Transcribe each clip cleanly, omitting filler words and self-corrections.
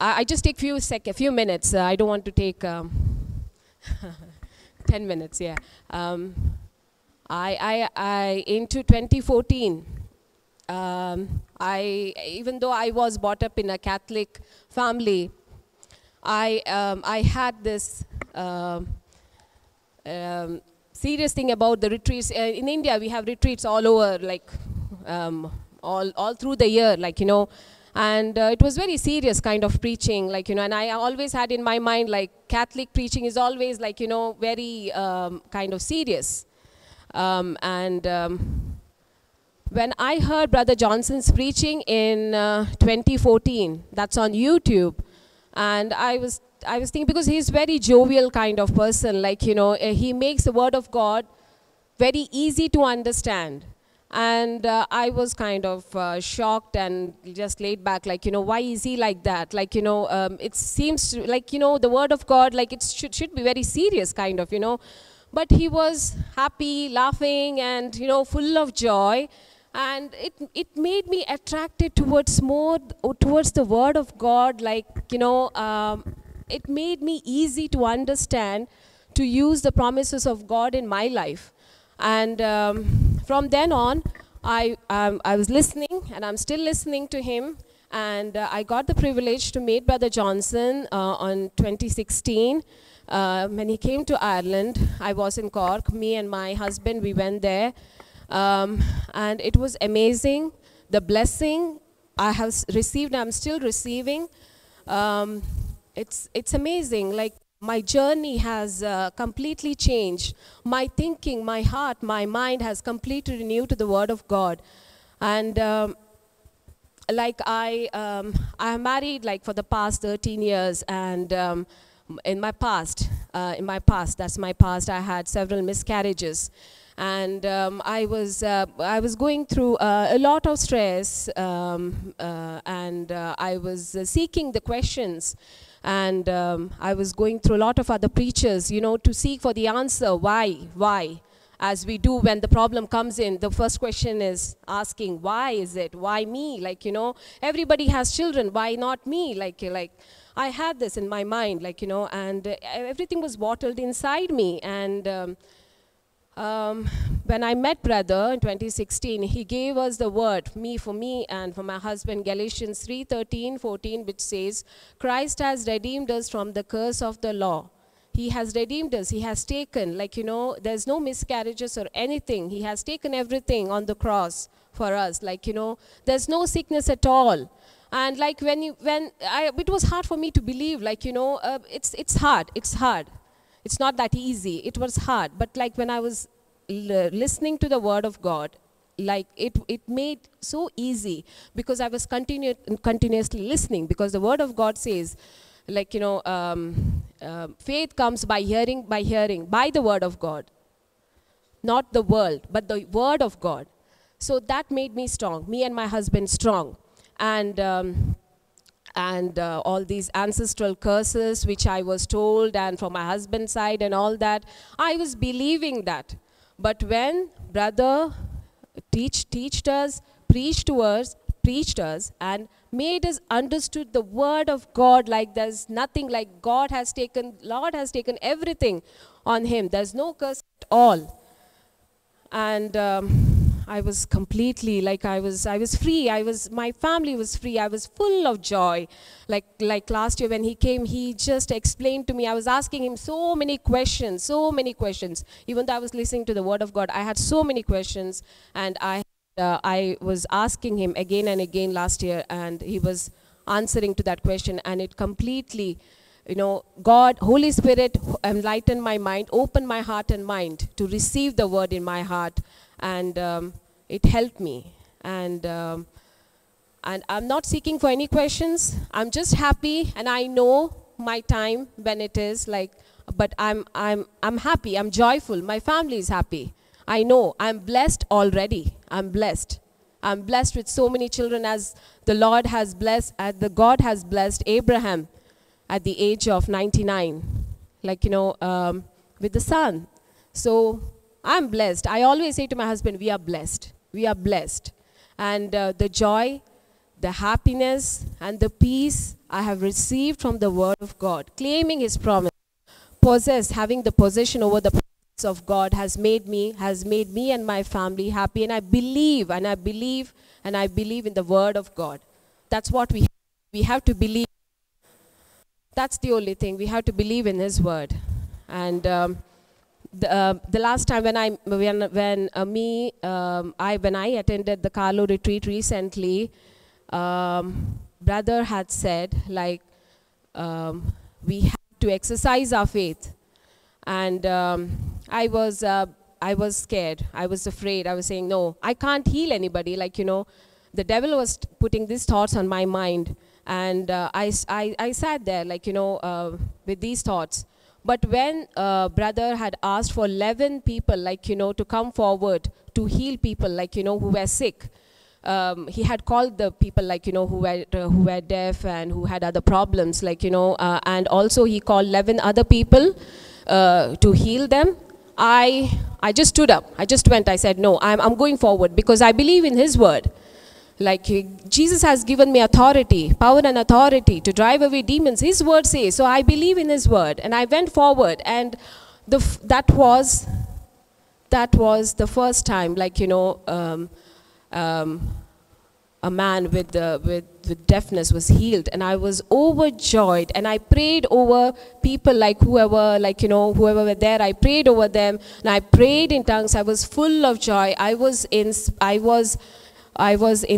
I just take few minutes. I don't want to take 10 minutes. Yeah. Into 2014. Even though I was brought up in a Catholic family, I had this serious thing about the retreats. In India, we have retreats all over, like all through the year, like, and it was very serious kind of preaching, like, and I always had in my mind, like, Catholic preaching is always, like, very kind of serious. When I heard Brother Johnson's preaching in 2014, that's on YouTube, and I was thinking, because he's very jovial kind of person, like, he makes the Word of God very easy to understand. And I was kind of shocked and just laid back, like, why is he like that? Like, it seems like, the Word of God, like, it should be very serious kind of, But he was happy, laughing, and, full of joy. And it made me attracted towards the Word of God, like, it made me easy to understand, to use the promises of God in my life. And from then on, I was listening, and I'm still listening to him. And I got the privilege to meet Brother Johnson on 2016. When he came to Ireland, I was in Cork. Me and my husband, we went there. And it was amazing. The blessing I have received, I'm still receiving. It's amazing. Like, my journey has completely changed. My thinking, my heart, my mind has completely renewed to the Word of God. And like, I am married, like, for the past 13 years, and in my past, that's my past, I had several miscarriages. And I was going through a lot of stress, and I was seeking the questions. And I was going through a lot of other preachers, to seek for the answer, why? As we do when the problem comes in, the first question is asking, why is it? Why me? Like, everybody has children, why not me? Like I had this in my mind, like, and everything was bottled inside me. And when I met Brother in 2016, he gave us the word, for me and for my husband, Galatians 3:13-14, which says, Christ has redeemed us from the curse of the law. He has redeemed us. He has taken, like, there's no miscarriages or anything. He has taken everything on the cross for us. Like, there's no sickness at all. And like, it was hard for me to believe, like, it's hard. It's not that easy. It was hard. But like, when I was listening to the Word of God, like, it made so easy, because I was continuously listening, because the Word of God says, like, faith comes by hearing, by the Word of God. Not the world, but the Word of God. So that made me strong, me and my husband strong. And all these ancestral curses which I was told, and from my husband's side and all that, I was believing that. But when Brother preached us, and made us understood the Word of God, like, there's nothing, like, Lord has taken everything on him. There's no curse at all. And I was completely, like, I was free. My family was free. I was full of joy. Like last year when he came, he just explained to me. I was asking him so many questions. Even though I was listening to the Word of God, I had so many questions, and I was asking him again and again last year, and he was answering to that question. And it completely, God, Holy Spirit enlightened my mind, opened my heart and mind to receive the Word in my heart. And it helped me. And I'm not seeking for any questions. I'm just happy, and I know my time when it is, like, but I'm happy. I'm joyful. My family is happy. I know I'm blessed already. I'm blessed with so many children, as the Lord has blessed, as the God has blessed Abraham at the age of 99, like, with the son. So I'm blessed. I always say to my husband, we are blessed. We are blessed. And the joy the happiness and the peace I have received from the word of God, claiming his promise, having the possession over the promise of God has made me and my family happy. And I believe in the word of God. That's what we have to believe. That's the only thing. We have to believe in his word. And the last time when I attended the Carlo retreat recently, brother had said, like, we have to exercise our faith. And I was scared. I was afraid. I was saying, no, I can't heal anybody. Like, the devil was putting these thoughts on my mind. And I sat there, like, with these thoughts. But when brother had asked for 11 people, like, to come forward to heal people, like, who were sick, he had called the people, like, who were deaf and who had other problems, like, and also he called 11 other people to heal them. I just stood up. I just went. I said, no, I'm going forward because I believe in his word. Like, Jesus has given me authority, power and authority to drive away demons. His word says, so I believe in his word. And I went forward, and that was the first time, like, a man with deafness was healed, and I was overjoyed. And I prayed over people, like whoever were there. I prayed over them, and I prayed in tongues. I was full of joy. I was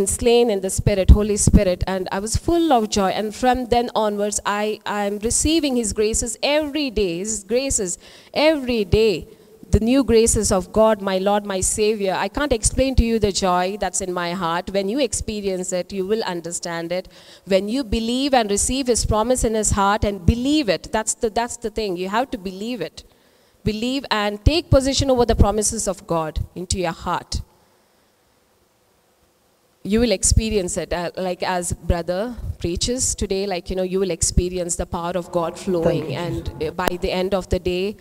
slain in the Spirit, Holy Spirit, and I was full of joy. And from then onwards, I'm receiving his graces every day, his graces every day. The new graces of God, my Lord, my Savior. I can't explain to you the joy that's in my heart. When you experience it, you will understand it. When you believe and receive his promise in his heart and believe it, that's the thing. You have to believe it. Believe and take possession over the promises of God into your heart. You will experience it, like as brother preaches today, like, you will experience the power of God flowing. And by the end of the day,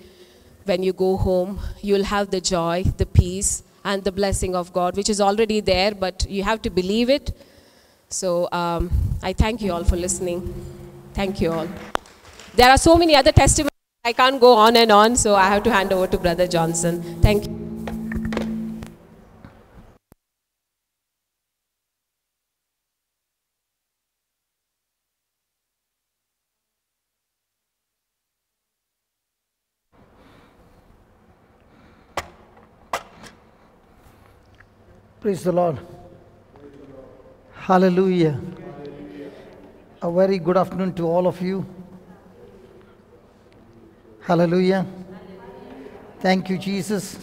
when you go home, you'll have the joy, the peace, and the blessing of God, which is already there, but you have to believe it. So I thank you all for listening. Thank you all. There are so many other testimonies. I can't go on and on, so I have to hand over to Brother Johnson. Thank you. Praise the Lord. Hallelujah. A very good afternoon to all of you. Hallelujah. Thank you, Jesus.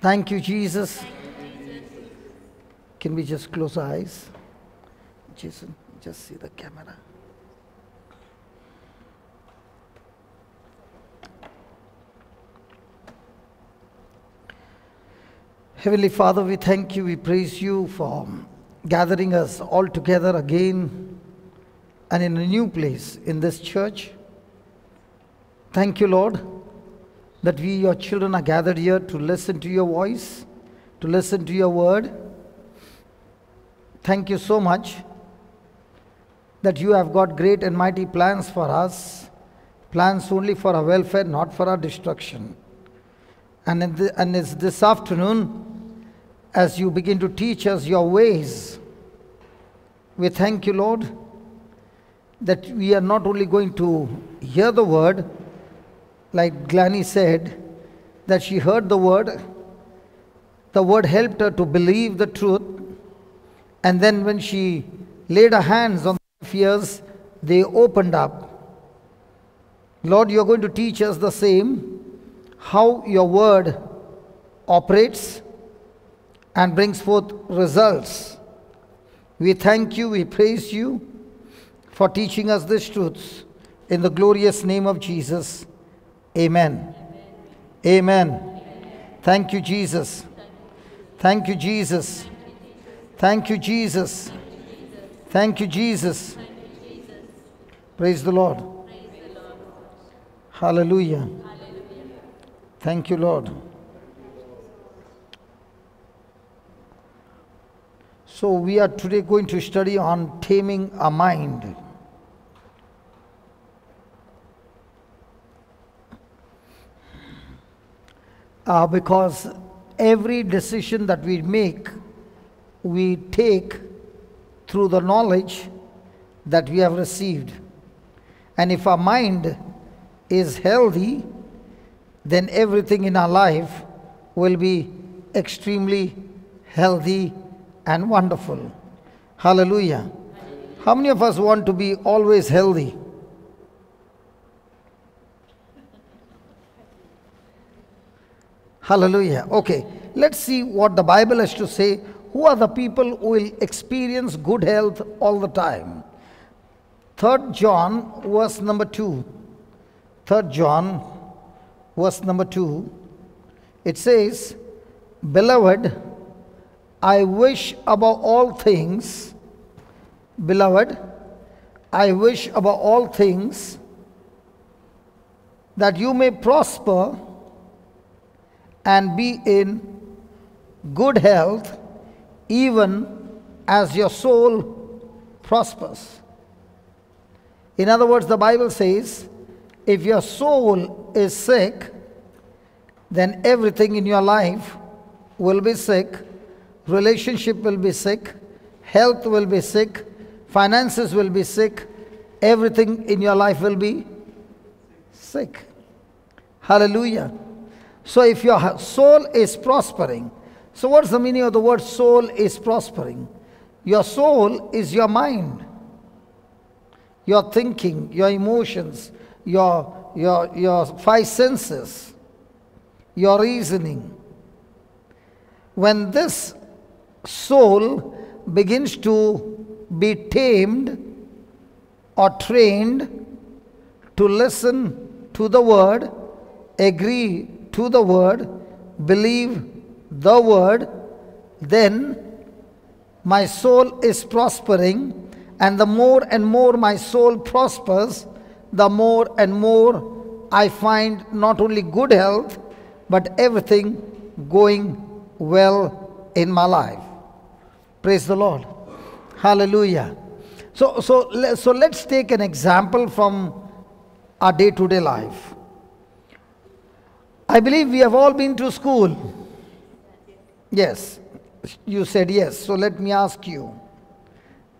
Thank you, Jesus. Can we just close our eyes? Jason, just see the camera. Heavenly Father, we thank you, we praise you for gathering us all together again and in a new place in this church. Thank you, Lord, that we, your children, are gathered here to listen to your voice, to listen to your word. Thank you so much that you have got great and mighty plans for us, plans only for our welfare, not for our destruction. And it's this afternoon, as you begin to teach us your ways, we thank you, Lord, that we are not only going to hear the word, like Glanny said, that she heard the word helped her to believe the truth, and then when she laid her hands on the ears, they opened up. Lord, you are going to teach us the same, how your word operates and brings forth results. We thank you, we praise you for teaching us these truths. In the glorious name of Jesus, amen. Amen. Amen. Thank you, Jesus. Thank you, Jesus. Thank you, Jesus. Thank you, Jesus. Praise the Lord. Hallelujah. Thank you, Lord. So we are today going to study on taming a mind. Because every decision that we make, we take through the knowledge that we have received. And if our mind is healthy, then everything in our life will be extremely healthy and wonderful. Hallelujah. How many of us want to be always healthy? Hallelujah. Okay, let's see what the Bible has to say. Who are the people who will experience good health all the time? 3 John verse number 2. 3 John verse number 2. It says, Beloved, I wish above all things, beloved, I wish above all things that you may prosper and be in good health, even as your soul prospers. In other words, the Bible says, if your soul is sick, then everything in your life will be sick, relationship will be sick, health will be sick, finances will be sick, everything in your life will be sick. Hallelujah. So if your soul is prospering, so what's the meaning of the word soul is prospering? Your soul is your mind, your thinking, your emotions, your five senses, your reasoning. When this soul begins to be tamed or trained to listen to the word, agree to the word, believe the word, then my soul is prospering, and the more and more my soul prospers, the more and more I find not only good health, but everything going well in my life. Praise the Lord. Hallelujah. So let's take an example from our day-to-day life. I believe we have all been to school. Yes, you said yes. So let me ask you,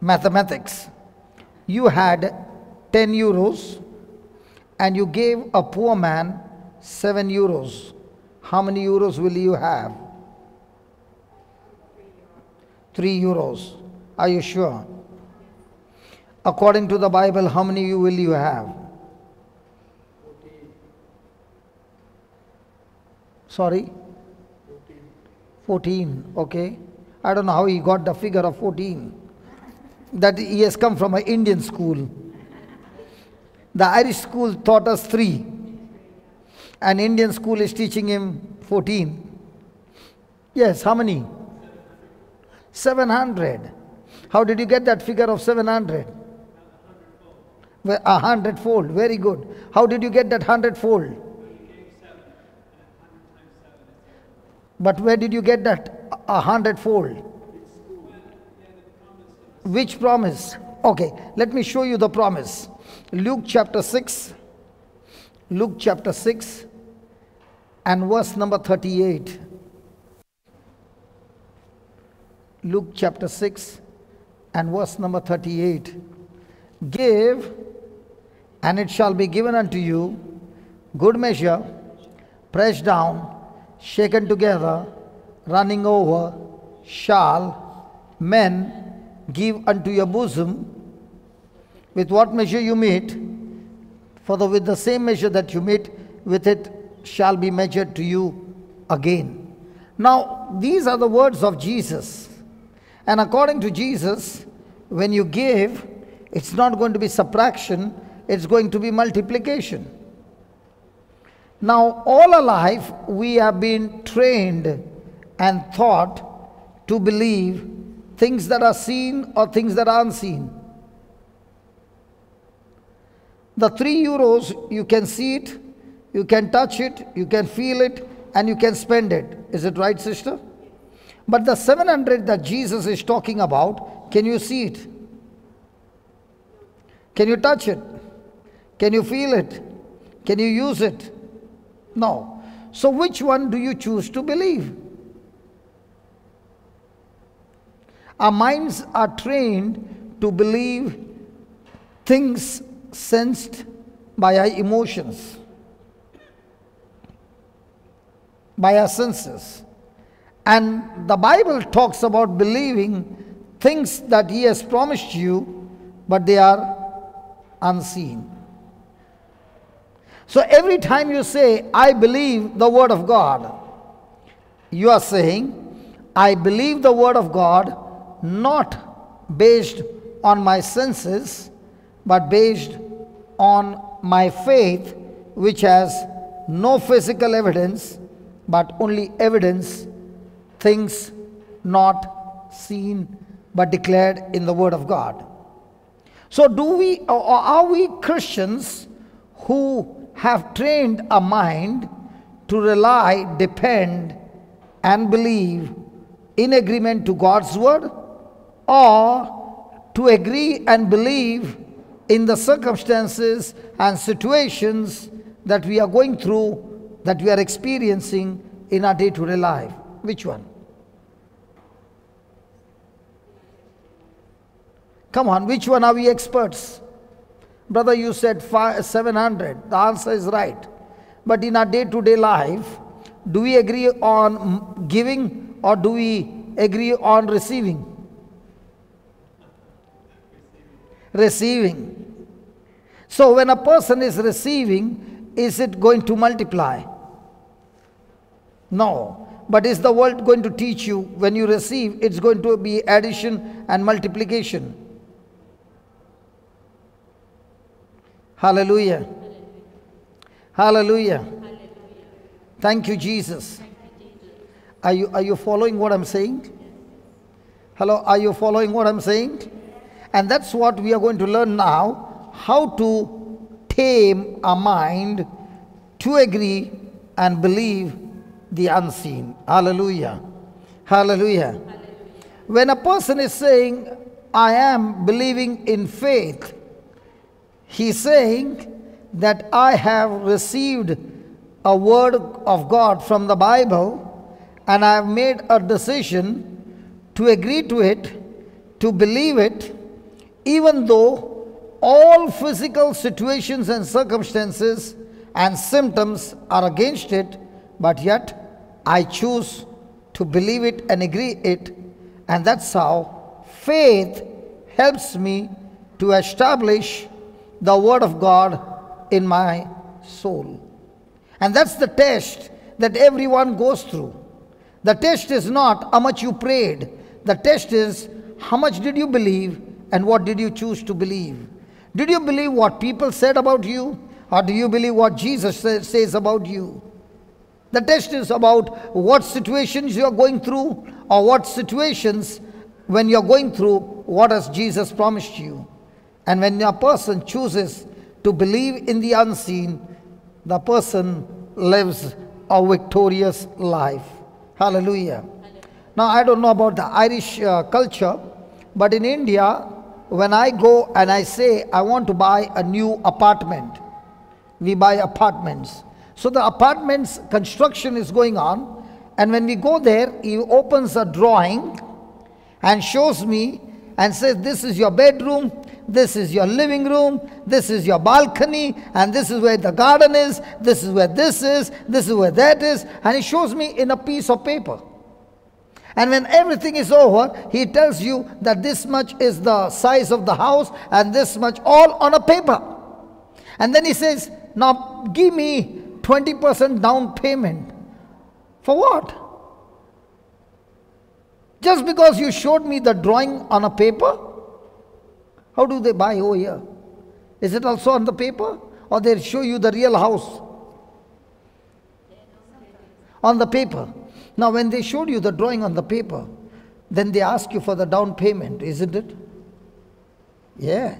mathematics. You had 10 euros and you gave a poor man 7 euros. How many euros will you have? 3 euros. Are you sure? According to the Bible, how many will you have? Sorry? 14. Okay. I don't know how he got the figure of 14. That he has come from an Indian school. The Irish school taught us 3. An Indian school is teaching him 14. Yes, how many? 700. How did you get that figure of 700? 100-fold. Very good. How did you get that 100-fold? But where did you get that 100-fold? Which promise? Okay, let me show you the promise. Luke chapter 6. Luke chapter 6 and verse number 38. Luke chapter 6 and verse number 38. Give, and it shall be given unto you, good measure, pressed down, shaken together, running over, shall men give unto your bosom. With what measure you meet, with the same measure that you meet, with it shall be measured to you again. Now, these are the words of Jesus. And according to Jesus, when you give, it's not going to be subtraction, it's going to be multiplication. Now, all our life, we have been trained and taught to believe things that are seen or things that are unseen. The 3 euros, you can see it, you can touch it, you can feel it, and you can spend it. Is it right, sister? But the 700 that Jesus is talking about, can you see it? Can you touch it? Can you feel it? Can you use it? No. So which one do you choose to believe? Our minds are trained to believe things sensed by our emotions, by our senses. And the Bible talks about believing things that He has promised you, but they are unseen. So every time you say, I believe the Word of God, you are saying, I believe the Word of God not based on my senses, but based on my faith, which has no physical evidence, but only evidence, things not seen, but declared in the Word of God. So are we Christians who have trained a mind to rely, depend, and believe in agreement to God's Word, or to agree and believe in the circumstances and situations that we are going through, that we are experiencing in our day-to-day life? Which one? Come on, which one are we experts? Brother, you said 700. The answer is right. But in our day-to-day life, do we agree on giving or do we agree on receiving? Receiving. So when a person is receiving, is it going to multiply? No. But is the world going to teach you when you receive, it's going to be addition and multiplication? Hallelujah. Hallelujah. Thank you, Jesus. Are you following what I'm saying? Hello, are you following what I'm saying? And that's what we are going to learn now, how to tame our mind to agree and believe the unseen. Hallelujah. Hallelujah. When a person is saying, I am believing in faith, he's saying that I have received a word of God from the Bible and I have made a decision to agree to it, to believe it, even though all physical situations and circumstances and symptoms are against it, but yet I choose to believe it and agree it. And that's how faith helps me to establish the Word of God in my soul. And that's the test that everyone goes through. The test is not how much you prayed. The test is how much did you believe and what did you choose to believe. Did you believe what people said about you, or do you believe what Jesus says about you? The test is about what situations you are going through, or what situations when you are going through, what has Jesus promised you. And when a person chooses to believe in the unseen, the person lives a victorious life. Hallelujah. Now, I don't know about the Irish culture, but in India, when I go and I say I want to buy a new apartment, we buy apartments. So the apartment's construction is going on, and when we go there, he opens a drawing and shows me and says, this is your bedroom, this is your living room, this is your balcony, and this is where the garden is, this is where this is where that is, and he shows me in a piece of paper. And when everything is over, he tells you that this much is the size of the house and this much, all on a paper. And then he says, now give me 20% down payment. For what? Just because you showed me the drawing on a paper? How do they buy over here? Is it also on the paper? Or they show you the real house? On the paper. Now when they showed you the drawing on the paper, then they ask you for the down payment, isn't it? Yeah.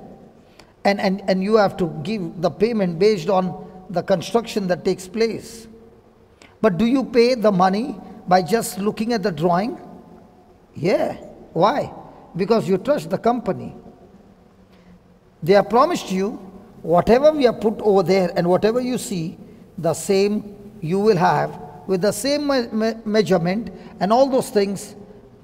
And you have to give the payment based on the construction that takes place. But do you pay the money by just looking at the drawing? Yeah. Why? Because you trust the company. They have promised you, whatever we have put over there and whatever you see, the same you will have with the same measurement and all those things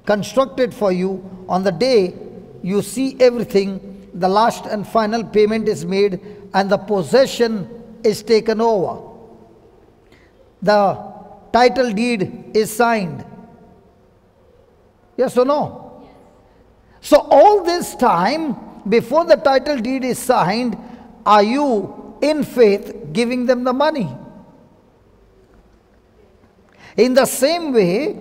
constructed for you. On the day you see everything, the last and final payment is made and the possession is taken over. The title deed is signed. Yes or no? Yes. So all this time, before the title deed is signed, are you in faith giving them the money? In the same way,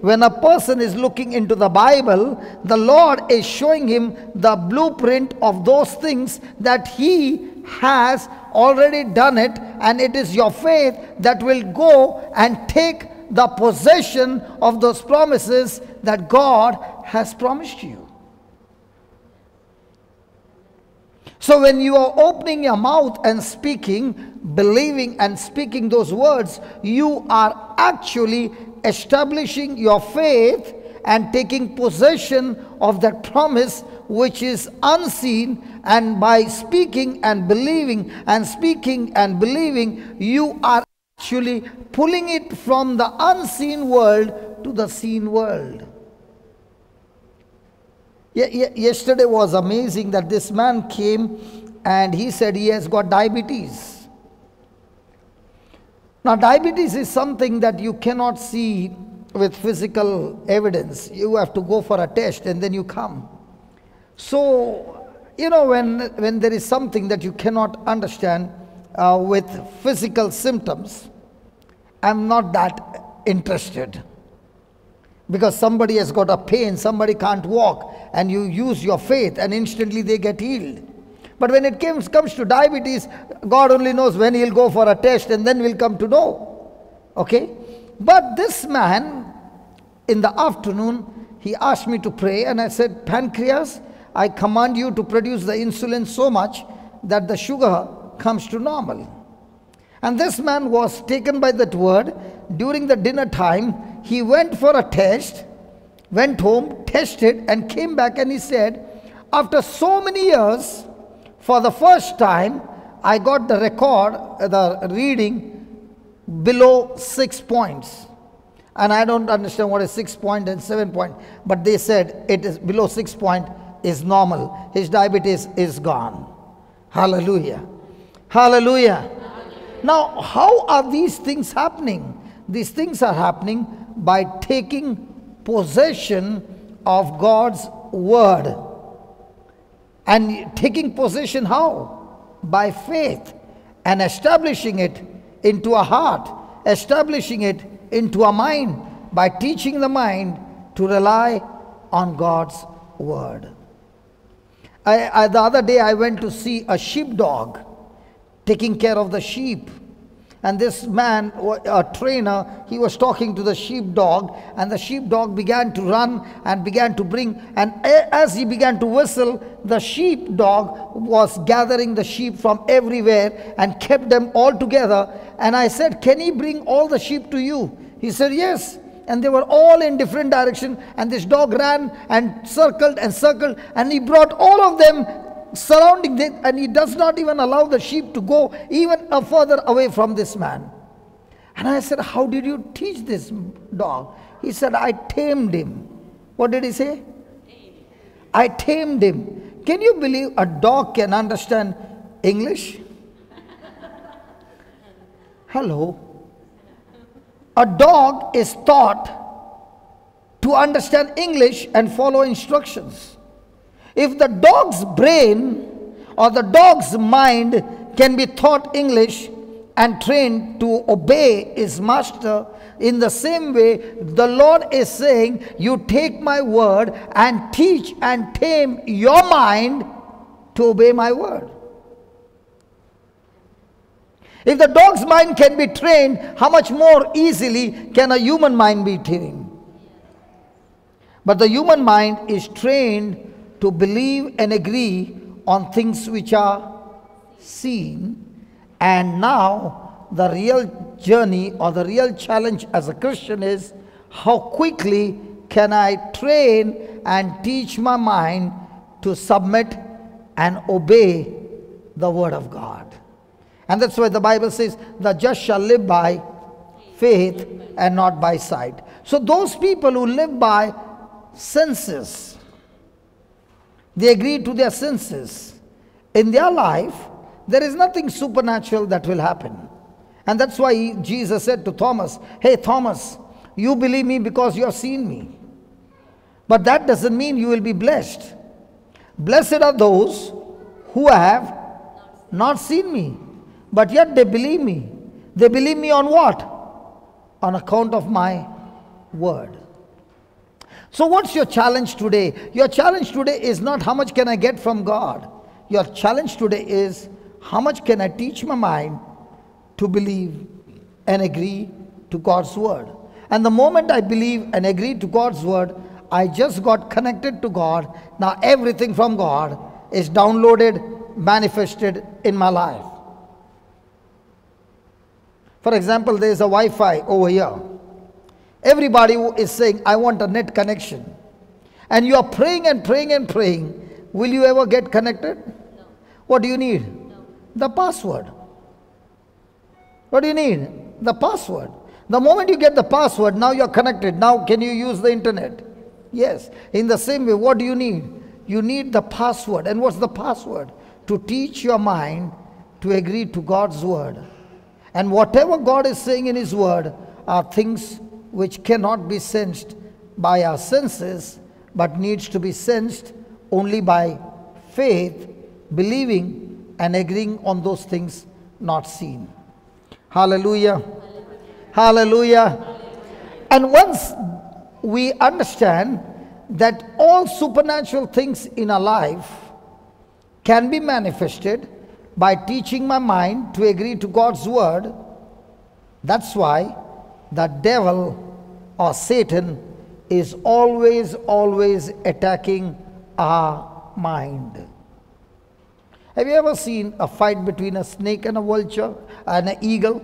when a person is looking into the Bible, the Lord is showing him the blueprint of those things that He has already done it, and it is your faith that will go and take the possession of those promises that God has promised you. So when you are opening your mouth and speaking, believing and speaking those words, you are actually establishing your faith and taking possession of that promise which is unseen. And by speaking and believing and speaking and believing, you are actually pulling it from the unseen world to the seen world. Yesterday was amazing that this man came and he said he has got diabetes. Now, diabetes is something that you cannot see with physical evidence. You have to go for a test and then you come. So, you know, when there is something that you cannot understand with physical symptoms, I'm not that interested. Because somebody has got a pain, somebody can't walk, and you use your faith and instantly they get healed. But when it comes to diabetes, God only knows when He'll go for a test and then we'll come to know. Okay? But this man, in the afternoon, he asked me to pray, and I said, pancreas, I command you to produce the insulin so much that the sugar comes to normal. And this man was taken by that word. During the dinner time, he went for a test, went home, tested, and came back, and he said, after so many years, for the first time, I got the record, the reading below 6 points. And I don't understand what is 6 point and 7 point, but they said it is below 6 point is normal. His diabetes is gone. Hallelujah. Hallelujah. Now, how are these things happening? These things are happening by taking possession of God's word. And taking possession how? By faith, and establishing it into a heart, establishing it into a mind, by teaching the mind to rely on God's word. The other day I went to see a sheepdog taking care of the sheep. And this man, a trainer, he was talking to the sheepdog, and the sheepdog began to run and began to bring, and as he began to whistle, the sheepdog was gathering the sheep from everywhere and kept them all together. And I said, can he bring all the sheep to you? He said, yes. And they were all in different directions, and this dog ran and circled, and he brought all of them surrounding it, and he does not even allow the sheep to go even further away from this man. And I said, how did you teach this dog? He said, I tamed him. What did he say? I tamed him. Can you believe a dog can understand English? Hello. A dog is taught to understand English and follow instructions. If the dog's brain or the dog's mind can be taught English and trained to obey his master, in the same way, the Lord is saying, you take my word and teach and tame your mind to obey my word. If the dog's mind can be trained, how much more easily can a human mind be trained? But the human mind is trained to believe and agree on things which are seen. And now the real journey or the real challenge as a Christian is how quickly can I train and teach my mind to submit and obey the word of God. And that's why the Bible says, the just shall live by faith and not by sight. So those people who live by senses, they agree to their senses. In their life, there is nothing supernatural that will happen. And that's why Jesus said to Thomas, hey Thomas, you believe me because you have seen me. But that doesn't mean you will be blessed. Blessed are those who have not seen me, but yet they believe me. They believe me on what? On account of my word. So what's your challenge today? Your challenge today is not how much can I get from God. Your challenge today is how much can I teach my mind to believe and agree to God's word. And the moment I believe and agree to God's word, I just got connected to God. Now everything from God is downloaded, manifested in my life. For example, there is a Wi-Fi over here. Everybody is saying, I want a net connection. And you are praying and praying and praying. Will you ever get connected? No. What do you need? No. The password. What do you need? The password. The moment you get the password, now you're connected. Now can you use the internet? Yes. In the same way, what do you need? You need the password. And what's the password? To teach your mind to agree to God's word. And whatever God is saying in his word are things which cannot be sensed by our senses, but needs to be sensed only by faith, believing and agreeing on those things not seen. Hallelujah. Hallelujah. And once we understand that all supernatural things in our life can be manifested by teaching my mind to agree to God's word, that's why the devil or Satan is always attacking our mind. Have you ever seen a fight between a snake and a vulture and an eagle?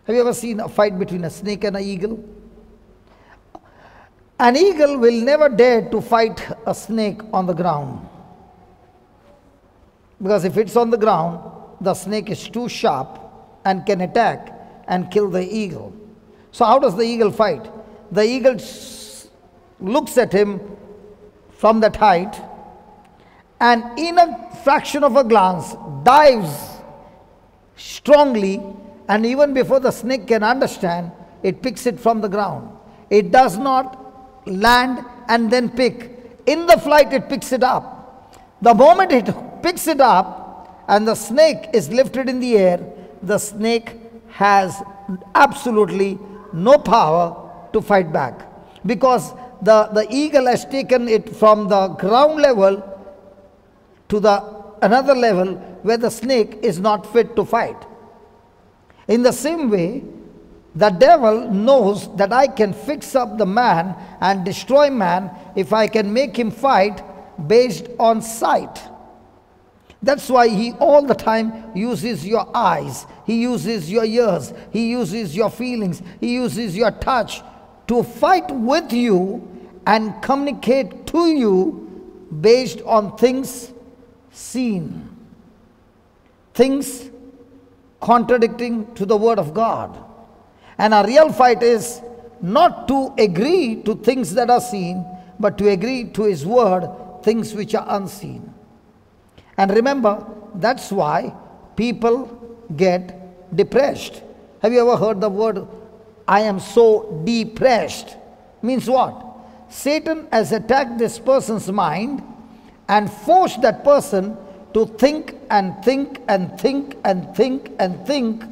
Have you ever seen a fight between a snake and an eagle? An eagle will never dare to fight a snake on the ground. Because if it's on the ground, the snake is too sharp and can attack and kill the eagle. So how does the eagle fight? The eagle looks at him from that height and in a fraction of a glance dives strongly, and even before the snake can understand, it picks it from the ground. It does not land and then pick. In the flight it picks it up. The moment it picks it up and the snake is lifted in the air, the snake has absolutely no power to fight back, because the eagle has taken it from the ground level to the another level where the snake is not fit to fight. In the same way, the devil knows that I can fix up the man and destroy man if I can make him fight based on sight. That's why he all the time uses your eyes, he uses your ears, he uses your feelings, he uses your touch to fight with you and communicate to you based on things seen, things contradicting to the word of God. And our real fight is not to agree to things that are seen, but to agree to his word, things which are unseen. And remember, that's why people get depressed. Have you ever heard the word, I am so depressed? Means what? Satan has attacked this person's mind and forced that person to think and think and think and think and think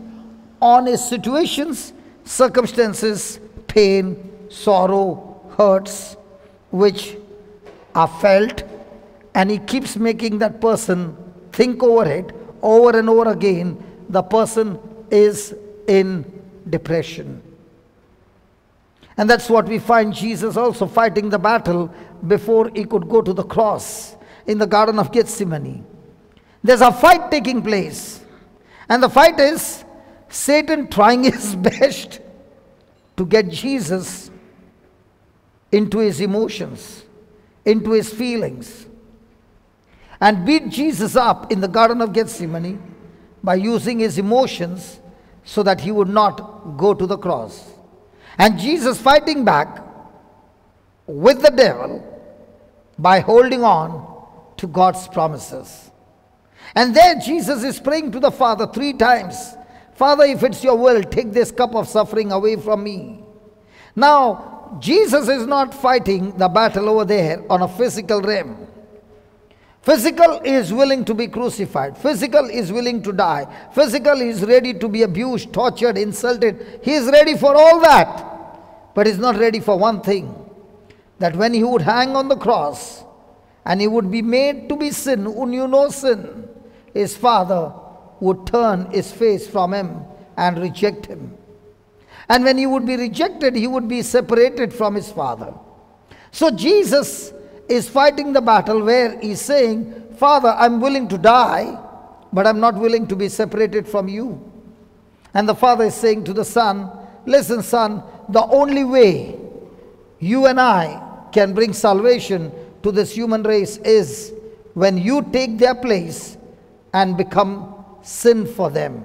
on his situations, circumstances, pain, sorrow, hurts, which are felt, and he keeps making that person think over it over and over again. The person is in depression. And that's what we find Jesus also fighting the battle before he could go to the cross in the Garden of Gethsemane. There's a fight taking place, and the fight is Satan trying his best to get Jesus into his emotions, into his feelings, and beat Jesus up in the Garden of Gethsemane by using his emotions so that he would not go to the cross. And Jesus fighting back with the devil by holding on to God's promises. And there Jesus is praying to the Father 3 times, Father, if it's your will, take this cup of suffering away from me. Now, Jesus is not fighting the battle over there on a physical realm. Physical is willing to be crucified. Physical is willing to die. Physical is ready to be abused, tortured, insulted. He is ready for all that. But he is not ready for one thing. That when he would hang on the cross and he would be made to be sin who knew no sin, his Father would turn his face from him and reject him. And when he would be rejected, he would be separated from his Father. So Jesus is fighting the battle where he's saying, Father, I'm willing to die, but I'm not willing to be separated from you. And the Father is saying to the Son, listen, Son, the only way you and I can bring salvation to this human race is when you take their place and become sin for them.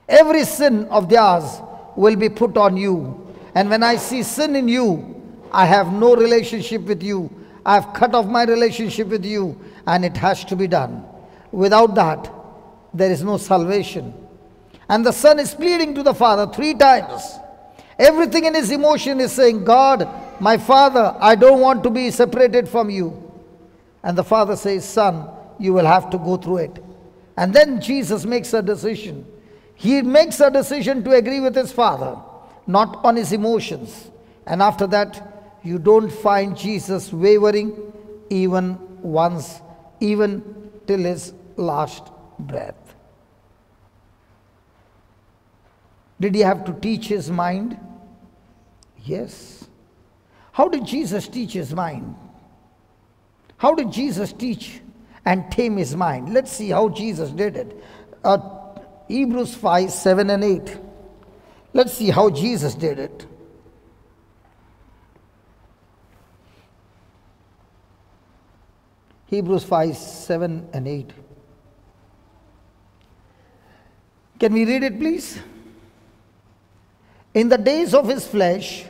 Every sin of theirs will be put on you. And when I see sin in you, I have no relationship with you. I have cut off my relationship with you, and it has to be done. Without that, there is no salvation. And the Son is pleading to the Father 3 times. Everything in his emotion is saying, God, my Father, I don't want to be separated from you. And the Father says, Son, you will have to go through it. And then Jesus makes a decision. He makes a decision to agree with his Father, not on his emotions. And after that, you don't find Jesus wavering even once, even till his last breath. Did he have to teach his mind? Yes. How did Jesus teach his mind? How did Jesus teach and tame his mind? Let's see how Jesus did it. Hebrews 5, 7 and 8. Let's see how Jesus did it. Hebrews 5, 7 and 8. Can we read it, please? In the days of his flesh,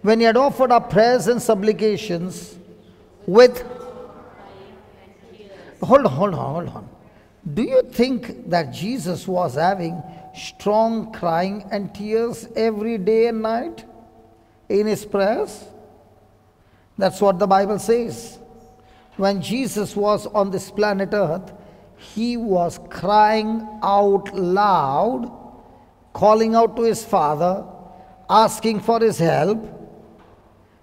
when he had offered up prayers and supplications with... Hold on. Do you think that Jesus was having strong crying and tears every day and night in his prayers? That's what the Bible says. When Jesus was on this planet Earth, he was crying out loud, calling out to his Father, asking for his help,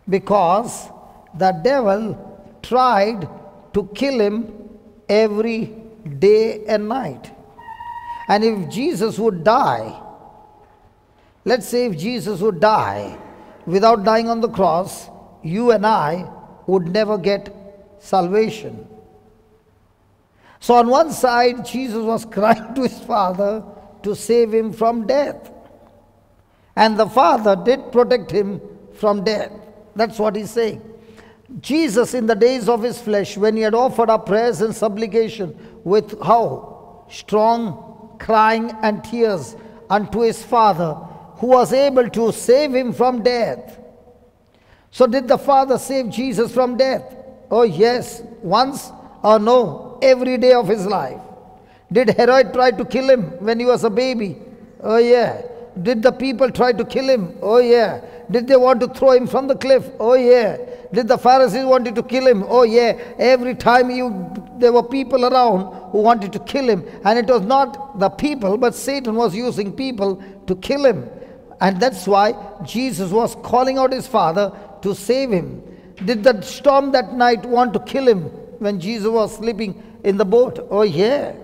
because the devil tried to kill him every day and night. And if Jesus would die, let's say if Jesus would die without dying on the cross, you and I would never get salvation. So on one side, Jesus was crying to his Father to save him from death. And the Father did protect him from death. That's what he's saying. Jesus, in the days of his flesh, when he had offered up prayers and supplication with how? Strong crying and tears unto his Father, who was able to save him from death. So did the Father save Jesus from death? Oh yes, once or no, every day of his life. Did Herod try to kill him when he was a baby? Oh yeah. Did the people try to kill him? Oh yeah. Did they want to throw him from the cliff? Oh yeah. Did the Pharisees wanted to kill him? Oh yeah. Every time there were people around who wanted to kill him, and it was not the people, but Satan was using people to kill him. And that's why Jesus was calling out his Father to save him. Did the storm that night want to kill him when Jesus was sleeping in the boat? Oh yeah.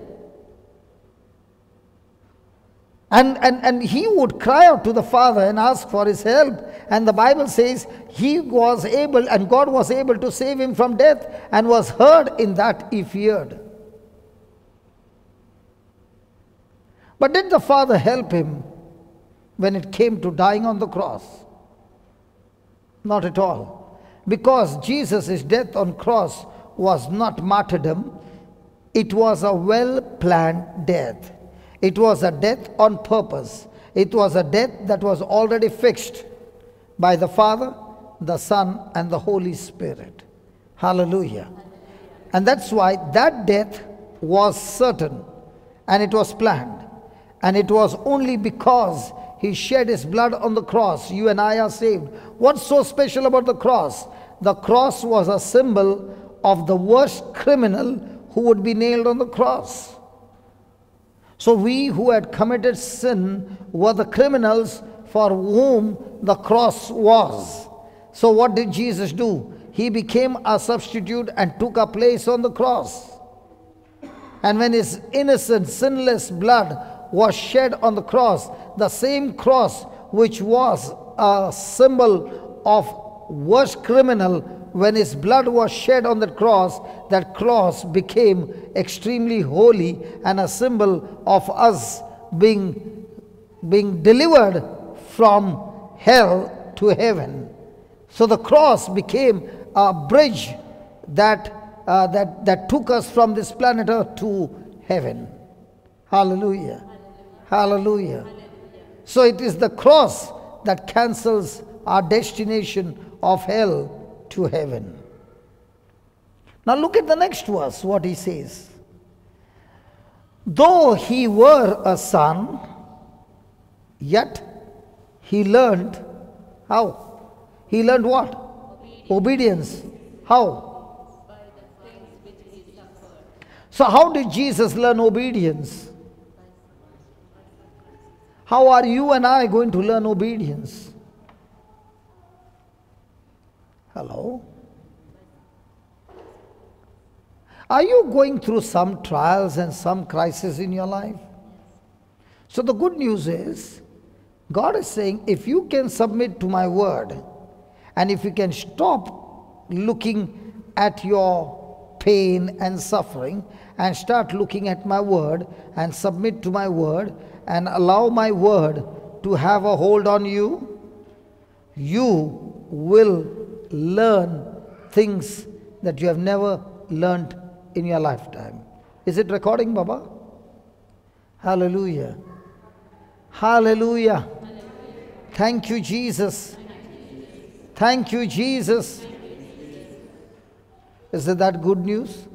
And he would cry out to the Father and ask for his help. And the Bible says he was able, and God was able to save him from death, and was heard in that he feared. But did the Father help him when it came to dying on the cross? Not at all. Because Jesus' death on cross was not martyrdom, it was a well-planned death. It was a death on purpose. It was a death that was already fixed by the Father, the Son, and the Holy Spirit. Hallelujah. And that's why that death was certain and it was planned. And it was only because he shed his blood on the cross you and I are saved. What's so special about the cross? The cross was a symbol of the worst criminal who would be nailed on the cross. So we who had committed sin were the criminals for whom the cross was. So what did Jesus do? He became a substitute and took a place on the cross. And when his innocent, sinless blood was shed on the cross, the same cross which was a symbol of worst criminal, when his blood was shed on that cross became extremely holy and a symbol of us being delivered from hell to heaven. So the cross became a bridge that took us from this planet Earth to heaven. Hallelujah. Hallelujah. So it is the cross that cancels our destination of hell to heaven. Now look at the next verse, what he says. Though he were a son, yet he learned how? He learned what? Obedience. How? By the things which he suffered. So how did Jesus learn obedience? How are you and I going to learn obedience? Hello? Are you going through some trials and some crisis in your life? So the good news is, God is saying, if you can submit to my word, and if you can stop looking at your pain and suffering, and start looking at my word, and submit to my word, and allow my word to have a hold on you, you will learn things that you have never learned in your lifetime. Is it recording, Baba? Hallelujah. Hallelujah. Thank you, Jesus. Thank you, Jesus. Is it that good news?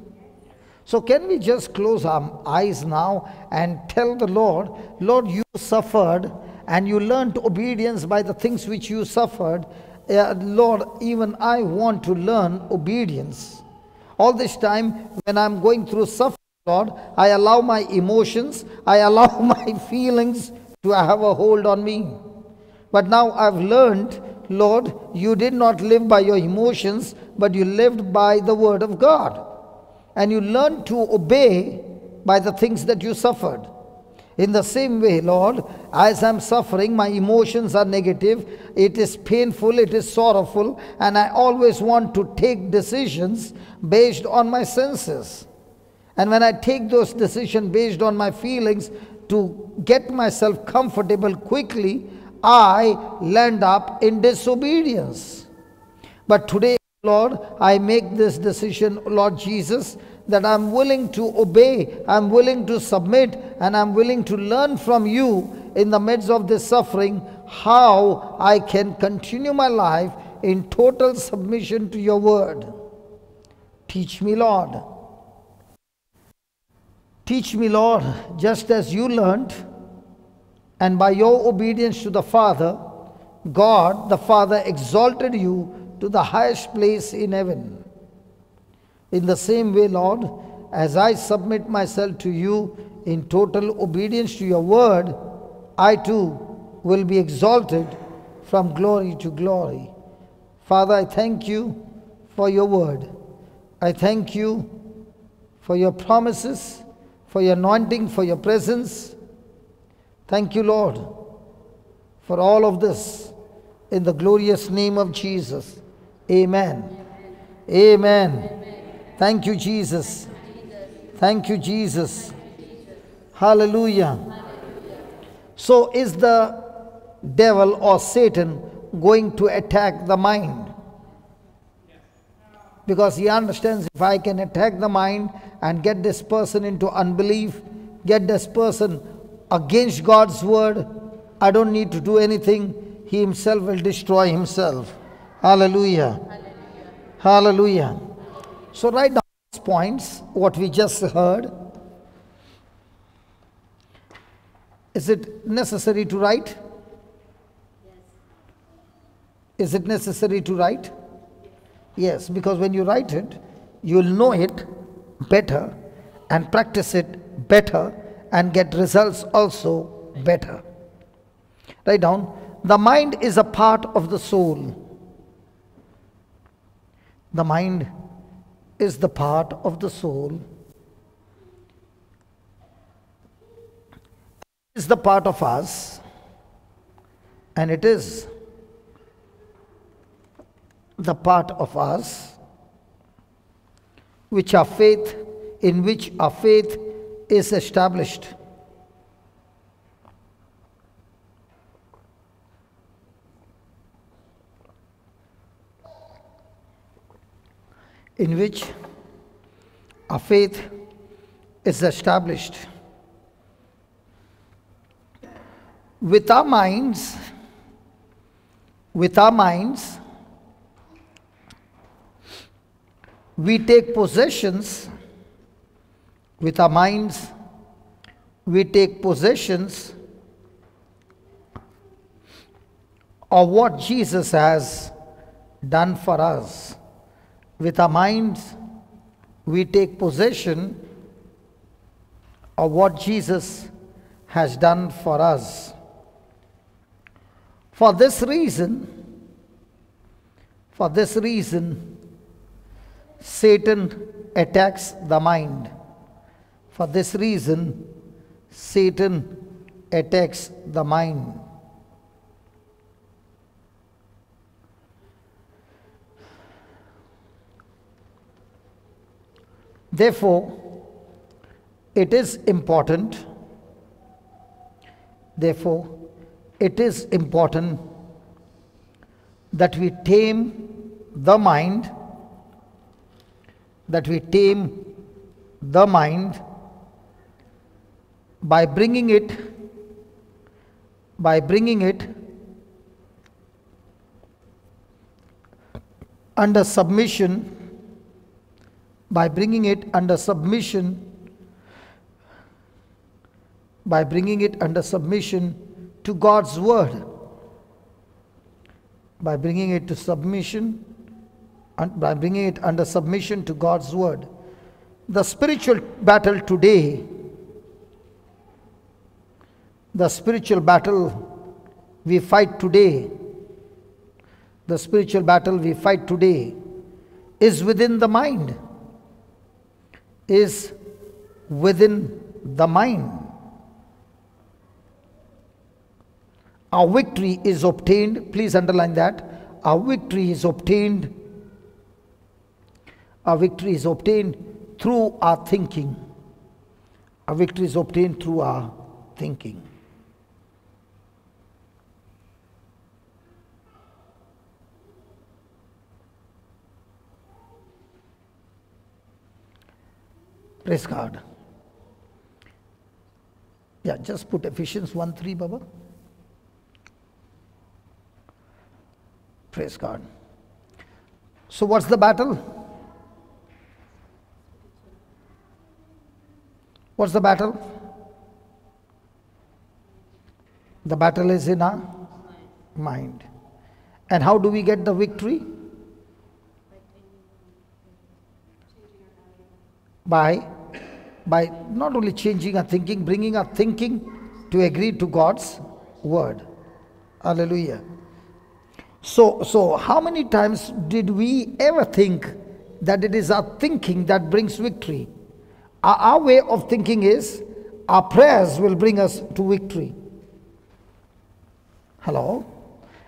So can we just close our eyes now and tell the Lord, Lord, you suffered and you learned obedience by the things which you suffered. Lord, even I want to learn obedience. All this time when I'm going through suffering, Lord, I allow my emotions, I allow my feelings to have a hold on me. But now I've learned, Lord, you did not live by your emotions, but you lived by the word of God. And you learned to obey by the things that you suffered. In the same way, Lord, as I'm suffering, my emotions are negative, it is painful, it is sorrowful, and I always want to take decisions based on my senses. And when I take those decisions based on my feelings to get myself comfortable quickly, I land up in disobedience. But today, Lord, I make this decision, Lord Jesus, that I'm willing to obey, I'm willing to submit, and I'm willing to learn from you in the midst of this suffering how I can continue my life in total submission to your word. Teach me, Lord. Teach me, Lord, just as you learned, and by your obedience to the Father, God the Father exalted you to the highest place in heaven. In the same way, Lord, as I submit myself to you in total obedience to your word, I too will be exalted from glory to glory. Father, I thank you for your word. I thank you for your promises, for your anointing, for your presence. Thank you, Lord, for all of this in the glorious name of Jesus. Amen. Amen. Thank you, Jesus. Thank you, Jesus. Hallelujah. So is the devil or Satan going to attack the mind. Because he understands, if I can attack the mind and get this person into unbelief, get this person against God's word, I don't need to do anything. He himself will destroy himself. Hallelujah. Hallelujah. Hallelujah. So write down these points, what we just heard. Is it necessary to write? Yes. Is it necessary to write? Yes, because when you write it, you will know it better and practice it better and get results also better. Write down, the mind is a part of the soul. The mind is the part of the soul. Is the part of us, and it is the part of us which our faith, in which our faith is established. In which our faith is established. With our minds, we take possessions. With our minds, we take possessions of what Jesus has done for us. With our minds, we take possession of what Jesus has done for us. For this reason, Satan attacks the mind. For this reason, Satan attacks the mind. Therefore, it is important. Therefore, it is important that we tame the mind, by bringing it under submission, to God's word, by bringing it under submission to God's word. The spiritual battle today, we fight today is within the mind. Our victory is obtained, please underline that. Our victory is obtained through our thinking. Our victory is obtained through our thinking. Praise God. Yeah, just put Ephesians 1:3, Baba. Praise God. So what's the battle? What's the battle? The battle is in our mind. And how do we get the victory? By not only changing our thinking, bringing our thinking to agree to God's word. Hallelujah. So how many times did we ever think that it is our thinking that brings victory? Our way of thinking is our prayers will bring us to victory. Hello?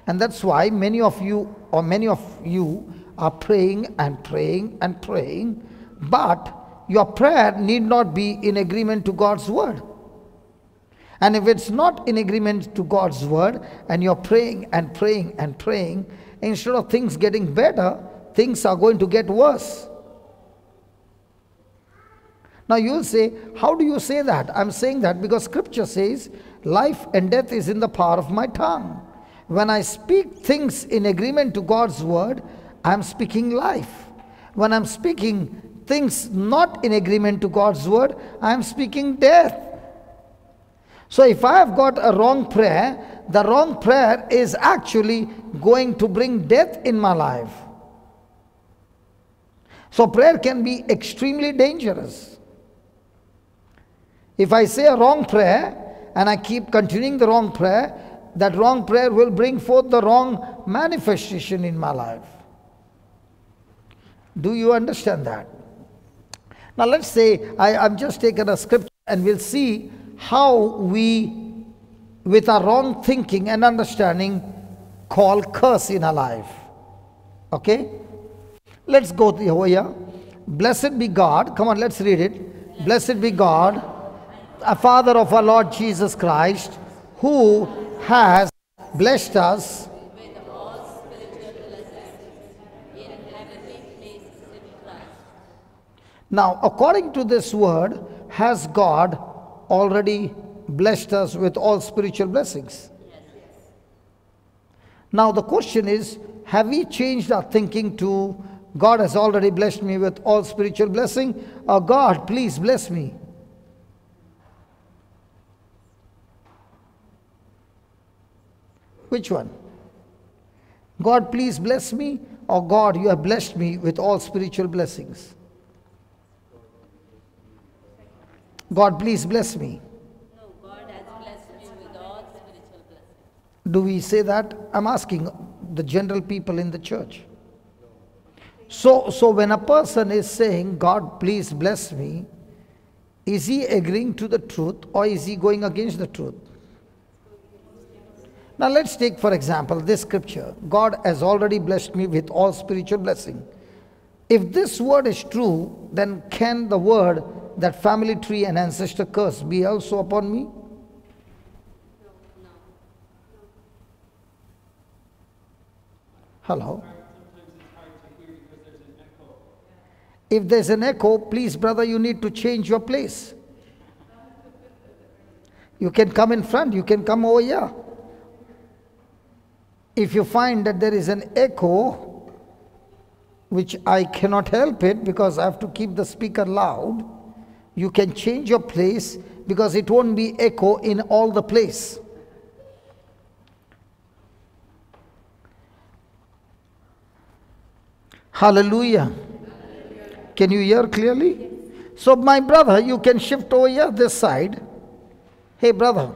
And that's why many of you are praying and praying and praying, but your prayer need not be in agreement to God's word. And if it's not in agreement to God's word, and you're praying and praying and praying, instead of things getting better, things are going to get worse. Now you'll say, how do you say that? I'm saying that because scripture says, life and death is in the power of my tongue. When I speak things in agreement to God's word, I'm speaking life. When I'm speaking things not in agreement to God's word, I'm speaking death. So if I have got a wrong prayer, the wrong prayer is actually going to bring death in my life. So prayer can be extremely dangerous. If I say a wrong prayer and I keep continuing the wrong prayer, that wrong prayer will bring forth the wrong manifestation in my life. Do you understand that? Now let's say I'm just taking a scripture and we'll see how we, with our wrong thinking and understanding, call curse in our life. Okay? Let's go over here. Blessed be God. Come on, let's read it. Blessed be God, a Father of our Lord Jesus Christ, who has blessed us with all spiritual blessings in heavenly places in Christ. Now, according to this word, has God already blessed us with all spiritual blessings? Yes. Now, the question is, have we changed our thinking to God has already blessed me with all spiritual blessing, or God, please bless me? Which one? God, please bless me, or God, you have blessed me with all spiritual blessings? God, please bless me. No, God has blessed me with all spiritual blessings. Do we say that? I'm asking the general people in the church. So when a person is saying, God, please bless me, is he agreeing to the truth or is he going against the truth? Now let's take, for example, this scripture. God has already blessed me with all spiritual blessing. If this word is true, then can the word that family tree and ancestor curse be also upon me? Hello? If there's an echo, please, brother, you need to change your place. You can come in front, you can come over here. If you find that there is an echo, which I cannot help it because I have to keep the speaker loud, you can change your place because it won't be echo in all the place. Hallelujah. Can you hear clearly? So my brother, you can shift over here this side. Hey brother,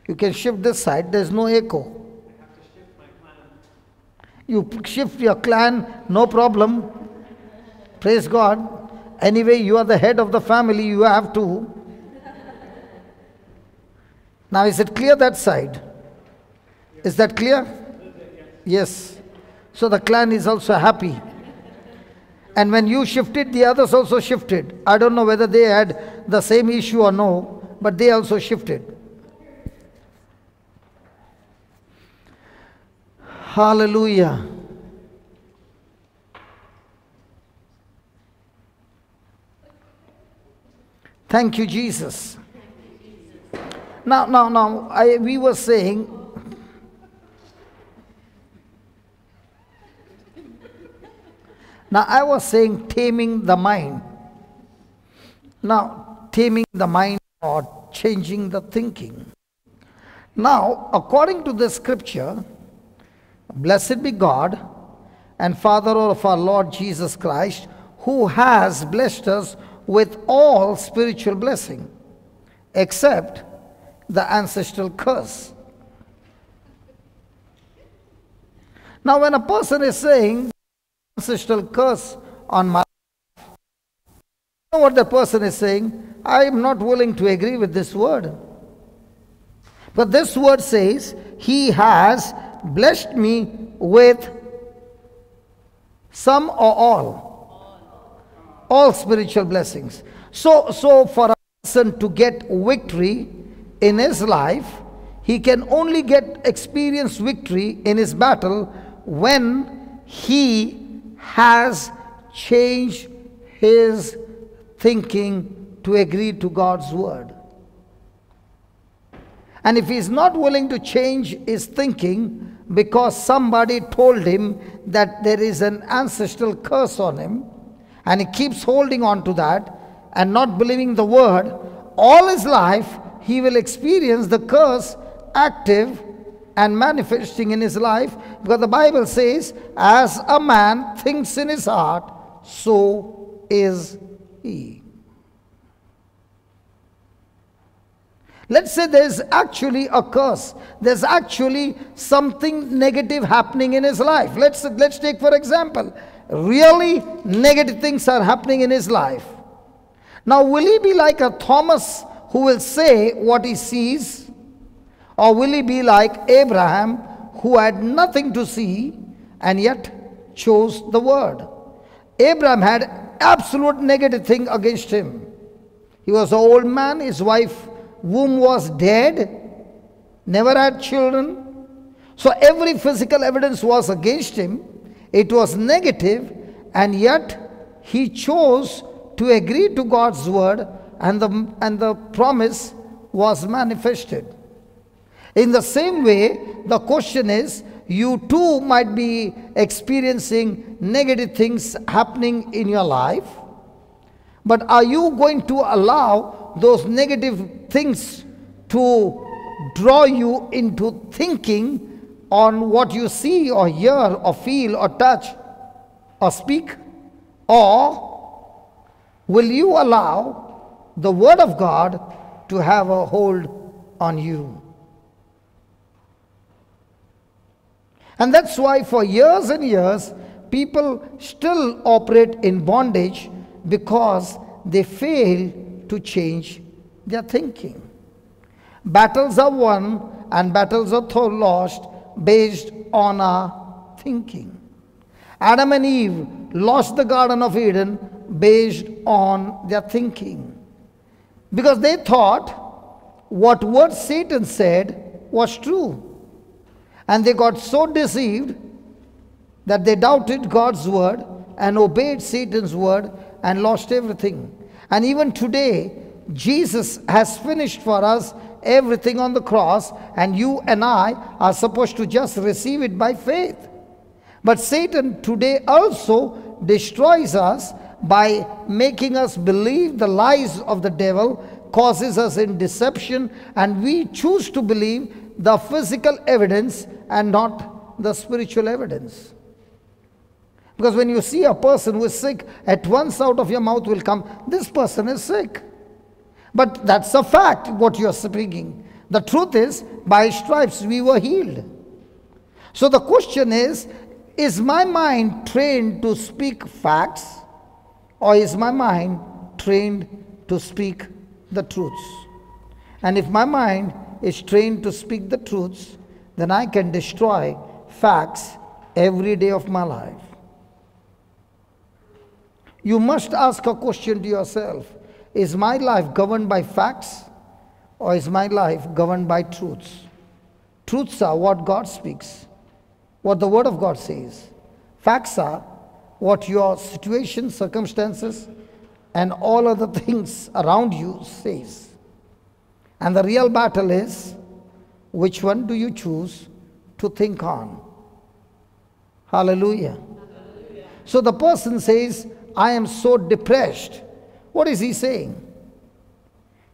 you can shift this side, there's no echo. I have to shift my clan. You shift your clan, no problem. Praise God. Anyway, you are the head of the family, you have to. Now is it clear that side? Is that clear? Yes. So the clan is also happy. And when you shifted, the others also shifted. I don't know whether they had the same issue or no, but they also shifted. Hallelujah. Thank you, Jesus. Now, we were saying, I was saying taming the mind. Now, taming the mind or changing the thinking. Now, according to the scripture, blessed be God and Father of our Lord Jesus Christ, who has blessed us with all spiritual blessing, except the ancestral curse. Now, when a person is saying ancestral curse on my life, you know what the person is saying? I am not willing to agree with this word. But this word says, He has blessed me with some or all spiritual blessings. So for person to get victory in his life, he can only experience victory in his battle when he has changed his thinking to agree to God's word. And if he is not willing to change his thinking because somebody told him that there is an ancestral curse on him, and he keeps holding on to that and not believing the word, all his life he will experience the curse active and manifesting in his life, because the Bible says, as a man thinks in his heart, so is he. Let's say there's actually a curse. There's actually something negative happening in his life. Let's take for example, really negative things are happening in his life. Now, will he be like a Thomas who will say what he sees? Or will he be like Abraham who had nothing to see and yet chose the word? Abraham had absolute negative thing against him. He was an old man, his wife womb was dead, never had children. So every physical evidence was against him. It was negative, and yet he chose to agree to God's word, and the promise was manifested. In the same way, the question is, you too might be experiencing negative things happening in your life, but are you going to allow those negative things to draw you into thinking on what you see or hear or feel or touch or speak? Or will you allow the word of God to have a hold on you? And that's why for years and years, people still operate in bondage, because they fail to change their thinking. Battles are won and battles are lost based on our thinking. Adam and Eve lost the Garden of Eden based on their thinking, because they thought what word Satan said was true. And they got so deceived that they doubted God's word and obeyed Satan's word and lost everything. And even today, Jesus has finished for us everything on the cross, and you and I are supposed to just receive it by faith. But Satan today also destroys us by making us believe the lies of the devil, causes us in deception, and we choose to believe the physical evidence and not the spiritual evidence. Because when you see a person who is sick, at once out of your mouth will come, this person is sick. But that's a fact, what you are speaking. The truth is, by stripes we were healed. So the question is my mind trained to speak facts, or is my mind trained to speak the truths? And if my mind is trained to speak the truths, then I can destroy facts every day of my life. You must ask a question to yourself: is my life governed by facts, or is my life governed by truths? Truths are what God speaks, what the word of God says. Facts are what your situation, circumstances, and all other things around you says. And the real battle is, which one do you choose to think on? Hallelujah. So the person says, I am so depressed. What is he saying?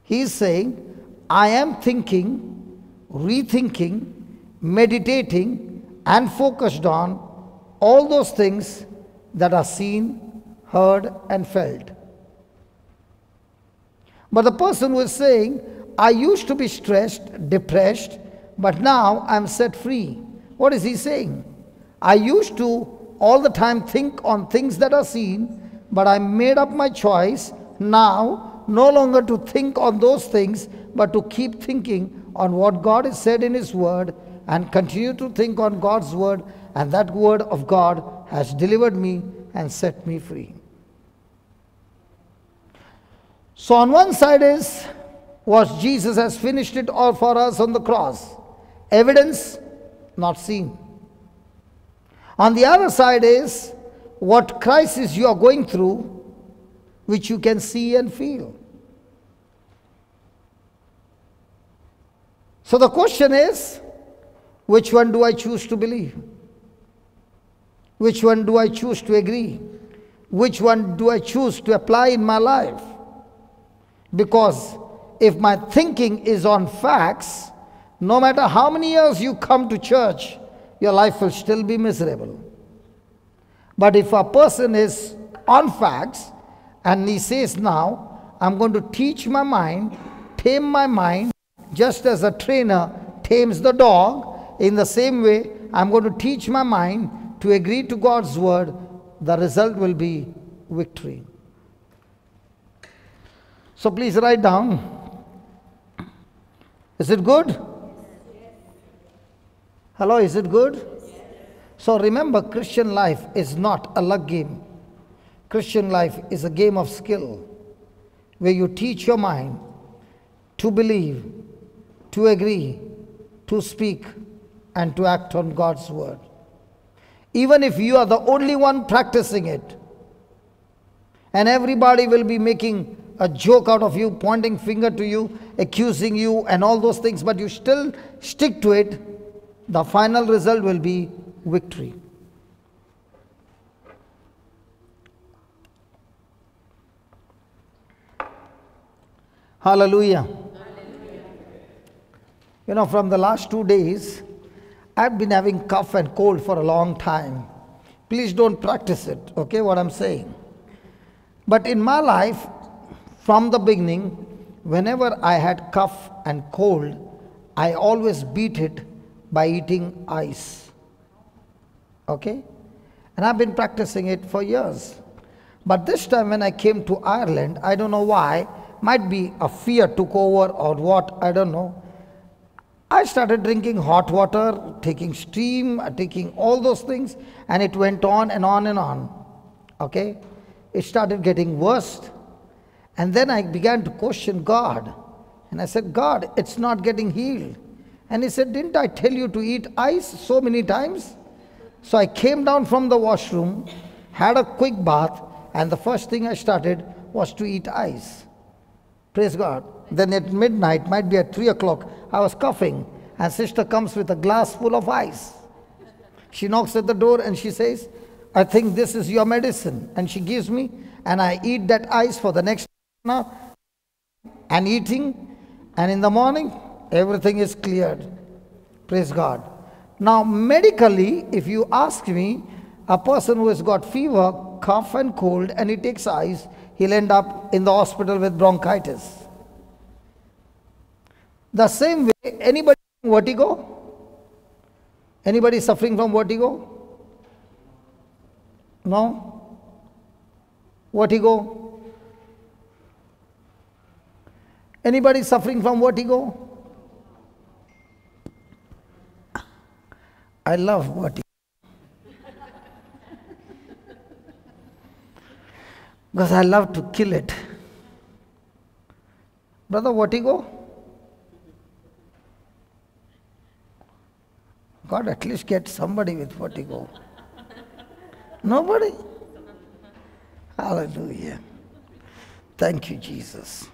He is saying, I am thinking, rethinking, meditating, and focused on all those things that are seen, heard, and felt. But the person who is saying, I used to be stressed, depressed, but now I'm set free. What is he saying? I used to all the time think on things that are seen, but I made up my choice now no longer to think on those things, but to keep thinking on what God has said in His Word, and continue to think on God's Word, and that Word of God has delivered me and set me free. So on one side is what Jesus has finished it all for us on the cross. Evidence not seen. On the other side is what crisis you are going through, which you can see and feel. So the question is, which one do I choose to believe? Which one do I choose to agree? Which one do I choose to apply in my life? Because if my thinking is on facts, no matter how many years you come to church, your life will still be miserable. But if a person is on facts and he says, now I'm going to teach my mind, tame my mind, just as a trainer tames the dog, in the same way I'm going to teach my mind to agree to God's word, the result will be victory. So please write down. Is it good? Hello, is it good? So remember, Christian life is not a luck game. Christian life is a game of skill, where you teach your mind to believe, to agree, to speak, and to act on God's word. Even if you are the only one practicing it, and everybody will be making a joke out of you, pointing finger to you, accusing you, and all those things, but you still stick to it, the final result will be victory. Hallelujah. You know, from the last 2 days, I've been having cough and cold for a long time. Please don't practice it, okay, what I'm saying. But in my life, from the beginning, whenever I had cough and cold, I always beat it by eating ice. Okay? And I've been practicing it for years. But this time when I came to Ireland, I don't know why, might be a fear took over or what, I don't know. I started drinking hot water, taking steam, taking all those things, and it went on and on and on. Okay? It started getting worse. And then I began to question God. And I said, God, it's not getting healed. And he said, didn't I tell you to eat ice so many times? So I came down from the washroom, had a quick bath, and the first thing I started was to eat ice. Praise God. Then at midnight, might be at 3 o'clock, I was coughing, and sister comes with a glass full of ice. She knocks at the door and she says, I think this is your medicine. And she gives me, and I eat that ice for the next hour, and eating, and in the morning, everything is cleared. Praise God. Now, medically, if you ask me, a person who has got fever, cough and cold, and he takes ice, he'll end up in the hospital with bronchitis. The same way, anybody vertigo? Anybody suffering from vertigo? No? Vertigo? Anybody suffering from vertigo? I love vertigo. Because I love to kill it. Brother, vertigo? God, at least get somebody with vertigo. Nobody? Hallelujah. Thank you, Jesus.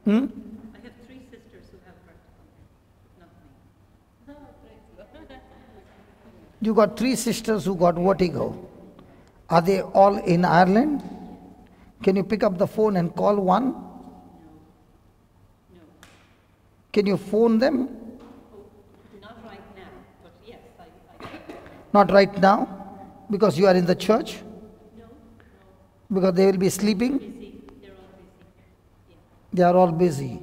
I have 3 sisters who have vertigo, not me. You got 3 sisters who got vertigo. Are they all in Ireland? Can you pick up the phone and call one? No. Can you phone them? Not right now, but yes, I Not right now, because you are in the church? No. Because they will be sleeping? Busy. They're all busy. Yeah. They are all busy.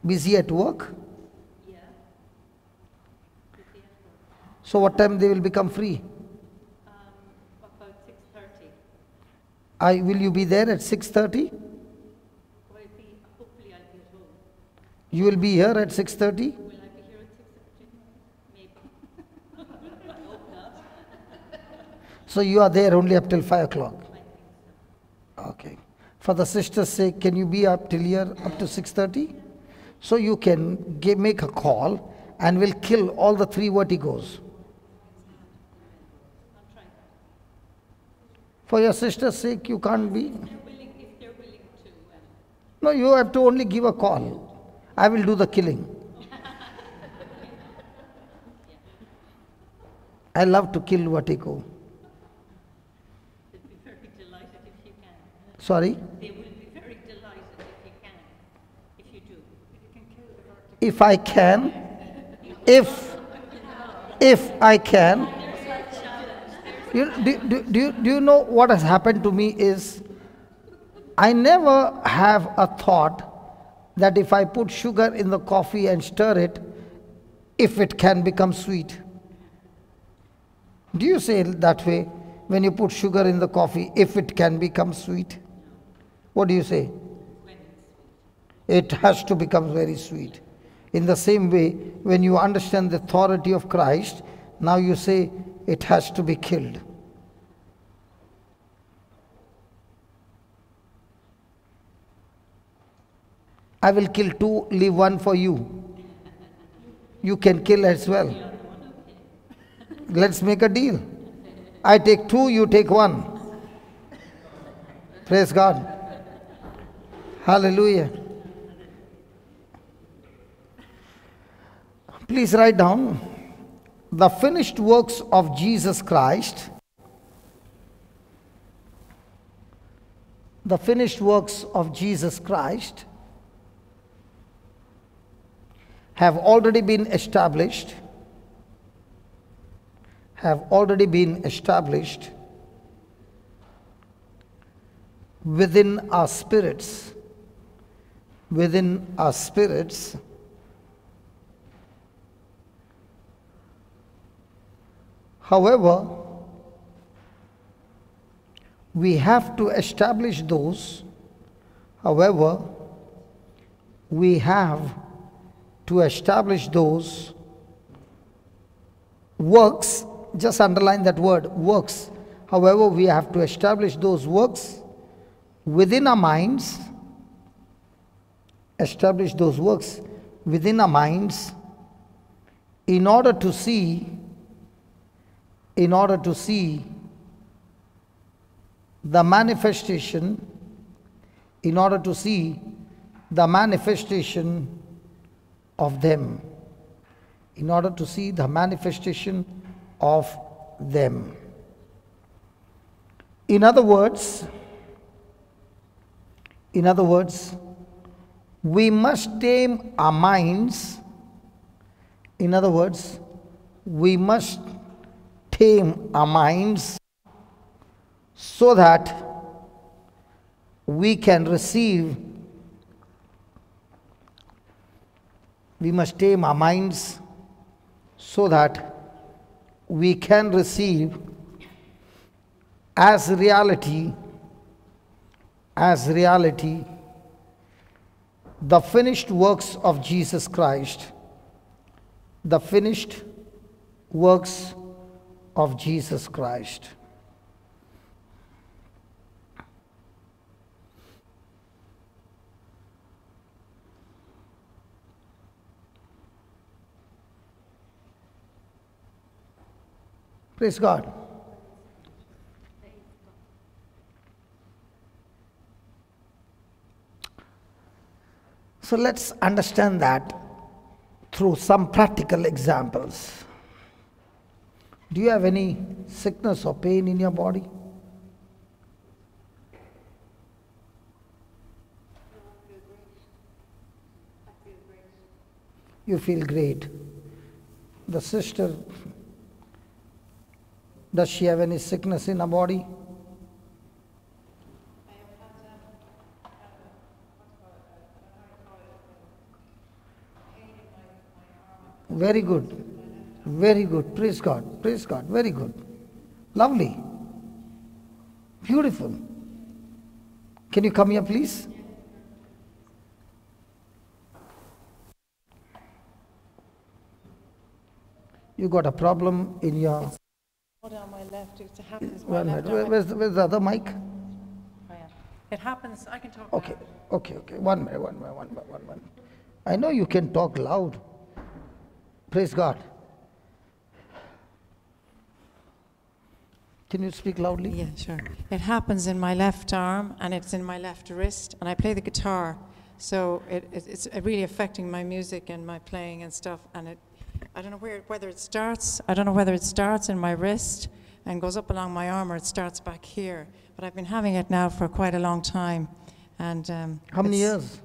Busy at work? Yeah. Busy at work. So what time they will become free? About 6:30. Will you be there at 6:30? Hopefully I'll be at home. You will be here at 6:30? Will I be here at 6:30? Maybe. I hope not. So you are there only up till 5 o'clock? Okay. For the sister's sake, can you be up till here up to 6:30? So you can make a call and we'll kill all the 3 vertigos. For your sister's sake, you can't be? If they're willing to. No, you have to only give a call. I will do the killing. I love to kill vertigo. They'd be very delighted if you can. Sorry? They will be very delighted if you can. If you do. If I can, if I can. Do you know what has happened to me is, I never have a thought that if I put sugar in the coffee and stir it, if it can become sweet. Do you say it that way when you put sugar in the coffee, if it can become sweet? What do you say? It has to become very sweet. In the same way, when you understand the authority of Christ, now you say it has to be killed. I will kill 2, leave 1 for you. You can kill as well. Let's make a deal. I take 2, you take 1. Praise God. Hallelujah. Please write down the finished works of Jesus Christ. The finished works of Jesus Christ have already been established, within our spirits, However, we have to establish those, works, just underline that word, works. However, we have to establish those works within our minds, in order to see the manifestation, of them. In other words, we must tame our minds. So that we can receive, as reality, the finished works of Jesus Christ. Praise God. So let's understand that through some practical examples. Do you have any sickness or pain in your body? You feel great. The sister, does she have any sickness in her body? Very good. Very good. Praise God. Praise God. Very good. Lovely. Beautiful. Can you come here, please? You got a problem in your On my left, it happens. My One left minute. arm. Where's the other mic? Oh, yeah. It happens. I can talk. Okay, loud. okay. One minute. I know you can talk loud. Praise God. Can you speak loudly? Yeah, sure. It happens in my left arm and it's in my left wrist, and I play the guitar, so it's really affecting my music and my playing and stuff. And I don't know whether it starts. I don't know whether it starts in my wrist and goes up along my arm, or it starts back here. But I've been having it now for quite a long time, and How many years?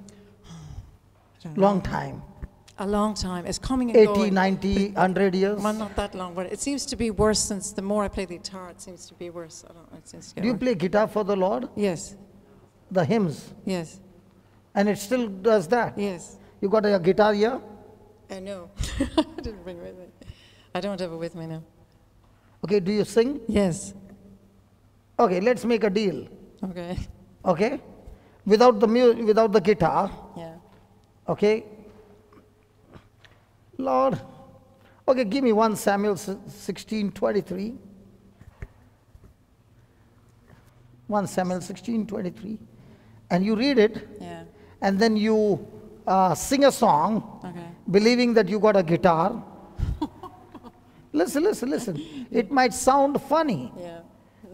I don't know. Long time. A long time. It's coming and 80, going. 90, 100 years? Well, not that long, but it seems to be worse since the more I play the guitar. It seems to be worse. I don't know. It seems to get Do you worse. play guitar for the Lord? Yes. The hymns? Yes. And it still does that? Yes. You got a guitar here? I know. I didn't bring it with me. I don't have it with me now. Okay, do you sing? Yes. Okay, let's make a deal. Okay. Okay? Without the guitar, Yeah. okay? Lord, okay, give me 1 Samuel 16:23. 1 Samuel 16:23. And you read it, Yeah. and then you sing a song, Okay. believing that you got a guitar. Listen. It might sound funny. Yeah.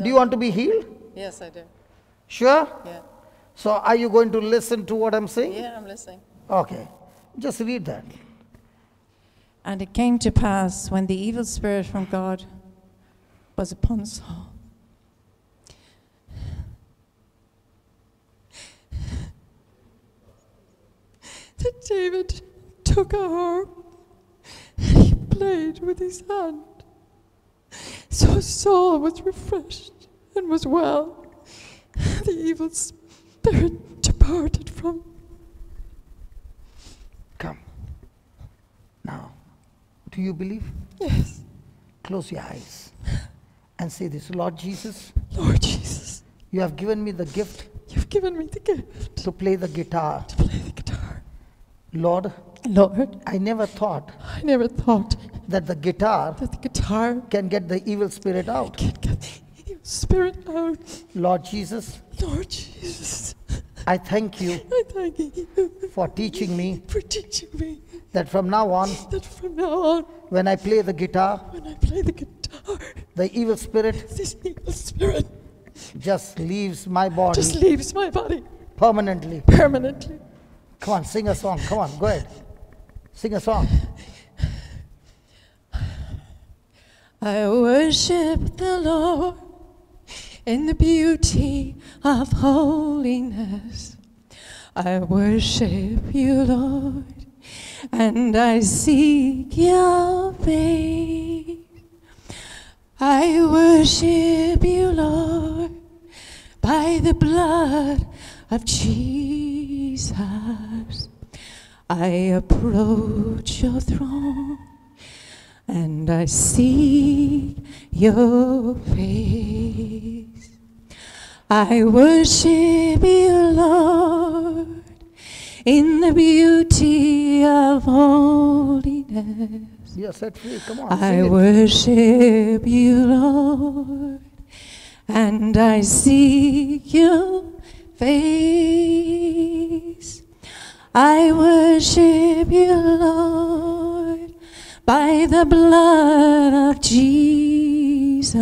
Do you want to be healed? Yes, I do. Sure? Yeah. So are you going to listen to what I'm saying? Yeah, I'm listening. Okay. Just read that. And it came to pass when the evil spirit from God was upon Saul, that David took a harp and he played with his hand. So Saul was refreshed and was well. The evil spirit departed from him. Come. Now, do you believe? Yes, Close your eyes and say this. Lord Jesus, Lord Jesus, you have given me the gift you've given me the gift to play the guitar. to play the guitar. Lord, Lord, I never thought I never thought that the guitar that the guitar can get the evil spirit out. could get the evil spirit out. Lord Jesus, Lord Jesus, I thank you I thank you for teaching me for teaching me that from now on, that from now on, when I play the guitar, when I play the guitar, the evil spirit this evil spirit just leaves my body just leaves my body permanently. permanently. Come on, sing a song. Come on, go ahead. Sing a song. I worship the Lord in the beauty of holiness. I worship you, Lord, and I seek your face. I worship you, Lord, by the blood of Jesus. I approach your throne and I seek your face. I worship you, Lord, in the beauty of holiness. You're set free. Come on, I sing it. worship you, Lord, and I seek your face. I worship you, Lord, by the blood of Jesus.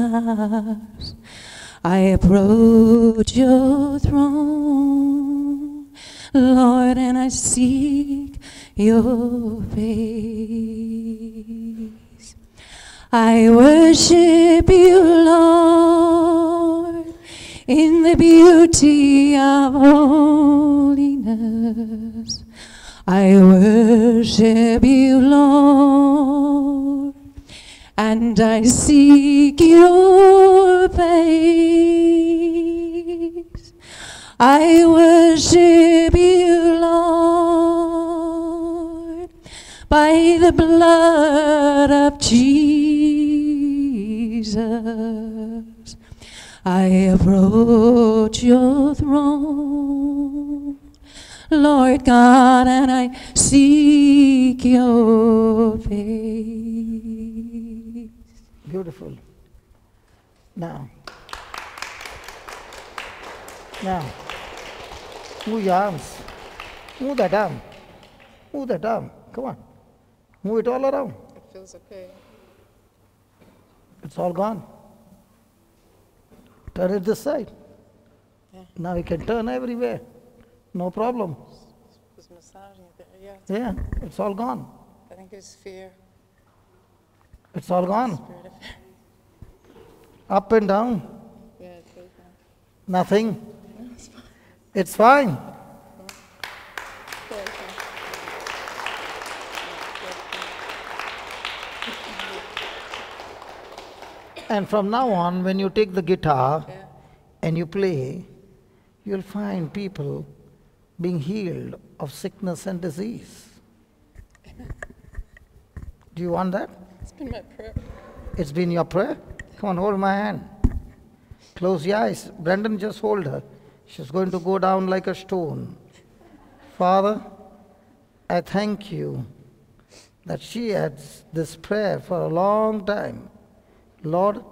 I approach your throne, Lord, and I seek your face. I worship you, Lord, in the beauty of holiness. I worship you, Lord, and I seek your face. I worship you, Lord, by the blood of Jesus. I approach your throne, Lord God, and I seek your face. Beautiful. Now. Now. Move your arms. Move that arm. Move that arm. Come on. Move it all around. It feels okay. It's all gone. Turn it this side. Yeah. Now you can turn everywhere. No problem. Just massaging it there, Yeah, it's all gone. I think it's fear. It's all gone. Spirit of fear. Up and down. Yeah, it's very fine. Nothing. No, it's fine. It's fine. Very fine. And from now on, when you take the guitar Yeah. and you play, you'll find people being healed of sickness and disease. Do you want that? It's been my prayer. It's been your prayer? Come on, hold my hand. Close your eyes. Brendan, just hold her. She's going to go down like a stone. Father, I thank you that she had this prayer for a long time. Lord,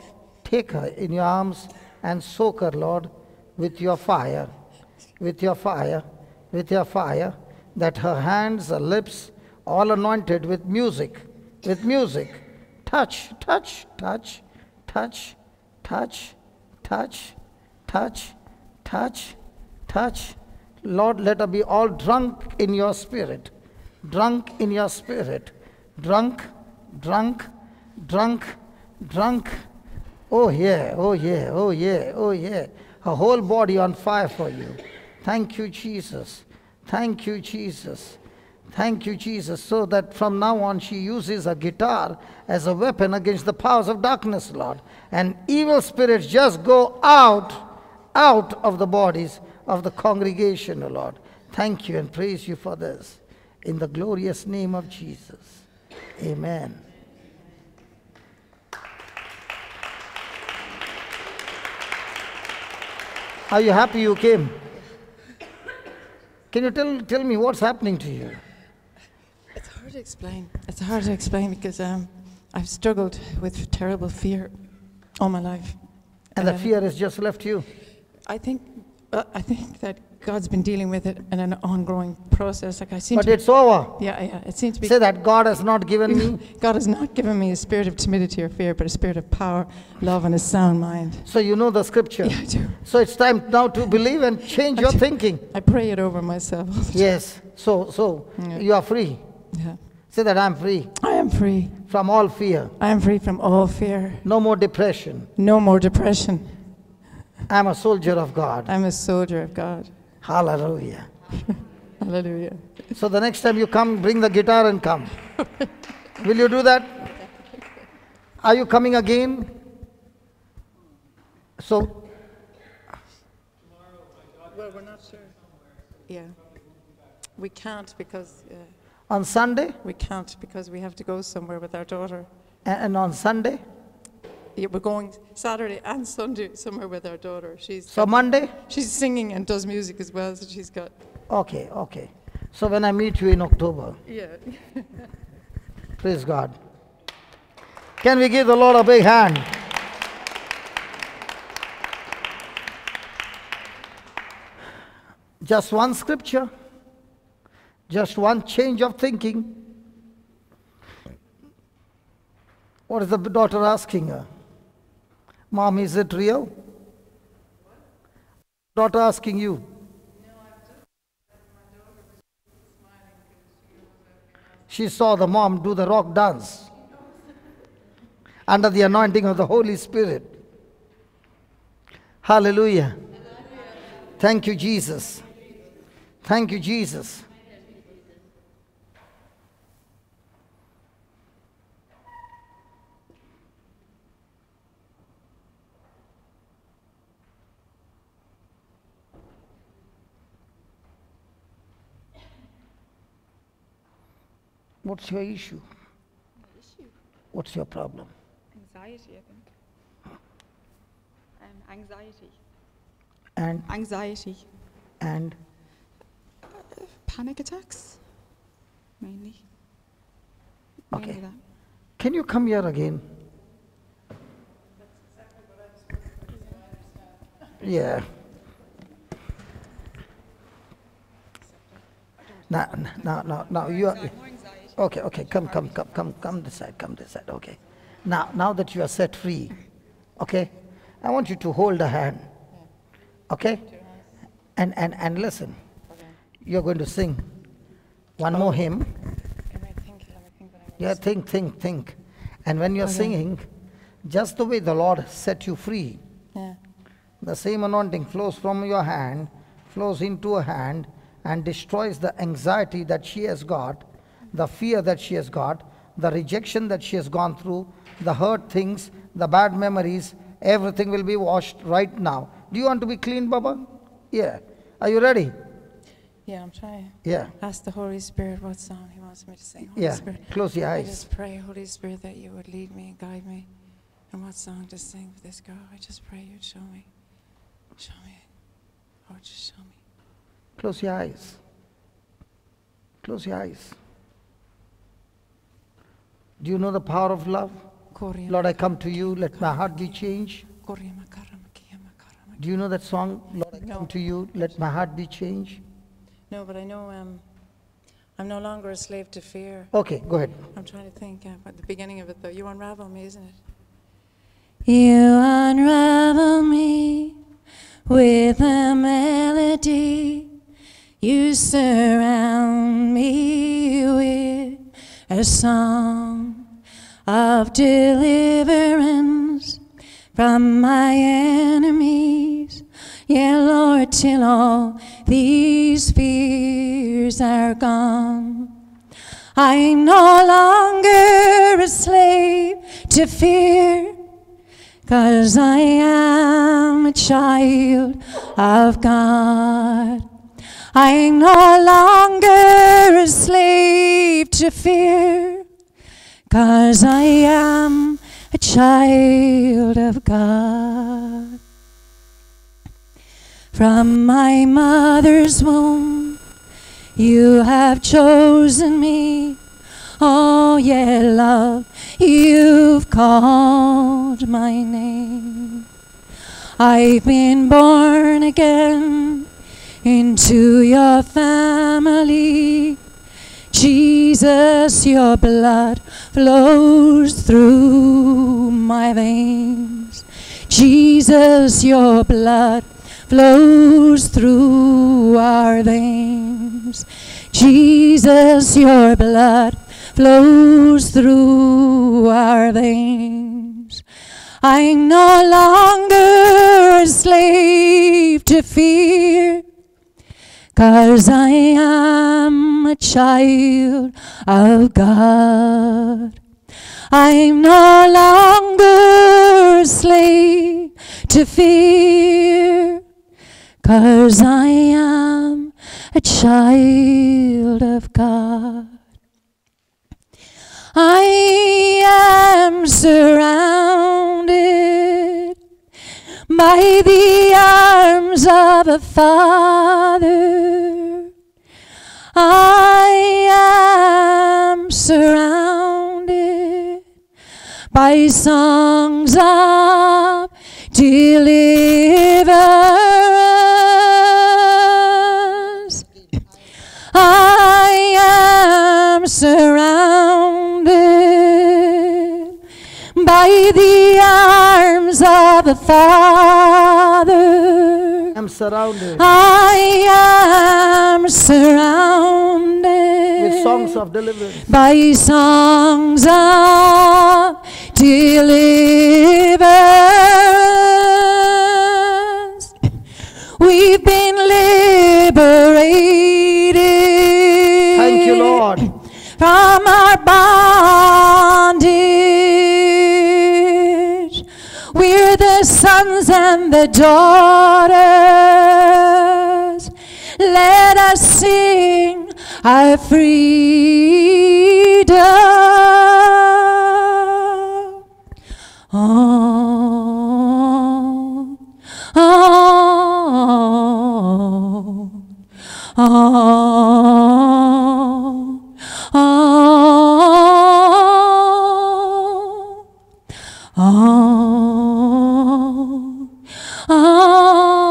take her in your arms and soak her, Lord, with your fire, with your fire, with your fire, that her hands, her lips, all anointed with music, with music. Touch, touch, touch, touch, touch, touch, touch, touch, touch. Lord, let her be all drunk in your spirit, drunk in your spirit, drunk, drunk, drunk, drunk. Oh yeah, oh yeah, oh yeah, oh yeah. Her whole body on fire for you. Thank you, Jesus. Thank you, Jesus. Thank you, Jesus. So that from now on she uses a guitar as a weapon against the powers of darkness, Lord. And evil spirits just go out of the bodies of the congregation, O Lord. Thank you and praise you for this. In the glorious name of Jesus. Amen. Are you happy you came? Can you tell me what's happening to you? It's hard to explain. It's hard to explain because I've struggled with terrible fear all my life. And the fear has just left you. I think that God's been dealing with it in an ongoing process. Like I seem But to, it's over. yeah. It seems to be. Say that God has not given me. God has not given me a spirit of timidity or fear, but a spirit of power, love, and a sound mind. So you know the scripture. Yeah, I do. So it's time now to believe and change your thinking. I pray it over myself all the time. Yes. So Yeah. you are free. Yeah. Say that I'm free I am free. from all fear. I am free from all fear. No more depression. No more depression. I'm a soldier of God. I'm a soldier of God. Hallelujah. Hallelujah. So the next time you come, bring the guitar and come. Will you do that? Are you coming again? So, Well, we're not sure. Yeah. We can't because on Sunday we have to go somewhere with our daughter. and on Sunday? Yeah, we're going Saturday and Sunday somewhere with our daughter. So Monday? She's singing and does music as well, so she's got. Okay. So when I meet you in October, Yeah. praise God. Can we give the Lord a big hand? Just one scripture, just one change of thinking. What is the daughter asking her? Mom, is it real? Daughter asking you. She saw the mom do the rock dance under the anointing of the Holy Spirit. Hallelujah. Thank you, Jesus. Thank you, Jesus. What's your issue? What's your problem? Anxiety, I think. Anxiety. And Anxiety. and Panic attacks, mainly. Okay. Mainly that. can you come here again? Yeah. Now you are. Okay. Come this side. Okay. Now that you are set free, okay, I want you to hold a hand. Okay. And listen. You're going to sing one more hymn. Let me think what I'm Yeah, think. And when you're singing, just the way the Lord set you free, Yeah. the same anointing flows from your hand, flows into her hand, and destroys the anxiety that she has got, the fear that she has got, the rejection that she has gone through, the hurt things, the bad memories. Everything will be washed right now. Do you want to be clean, Baba? Yeah. Are you ready? Yeah, I'm trying. Yeah. Ask the Holy Spirit what song He wants me to sing. Holy Yeah. Spirit, Close your I eyes. just pray, Holy Spirit, that you would lead me and guide me and what song to sing with this girl. I just pray you'd show me. Show me. Lord, just show me. Close your eyes. Close your eyes. Do you know the power of love? Lord, I come to you. Let my heart be changed. Do you know that song? Lord, I come to you. Let my heart be changed. No, but I know I'm no longer a slave to fear. Okay, go ahead. I'm trying to think about the beginning of it, though. You unravel me, isn't it? You unravel me with a melody. You surround me with a song of deliverance from my enemies. Yeah, Lord, till all these fears are gone. I'm no longer a slave to fear, 'cause I am a child of God. I'm no longer a slave to fear, 'cause I am a child of God. From my mother's womb, you have chosen me. Oh, yeah, love, you've called my name. I've been born again into your family. Jesus, your blood flows through my veins. Jesus, your blood flows through our veins. Jesus, your blood flows through our veins. I'm no longer a slave to fear, 'cause I am a child of God. I'm no longer a slave to fear, 'cause I am a child of God. I am surrounded by the arms of a Father. I am surrounded by songs of deliverance. I am surrounded by the arms of the Father. I'm surrounded I am surrounded with songs of deliverance. by songs of deliverance. We've been liberated. Thank you, Lord. From our bondage. We're the sons and the daughters. Let us sing our freedom. Oh, oh, oh, oh, oh, oh.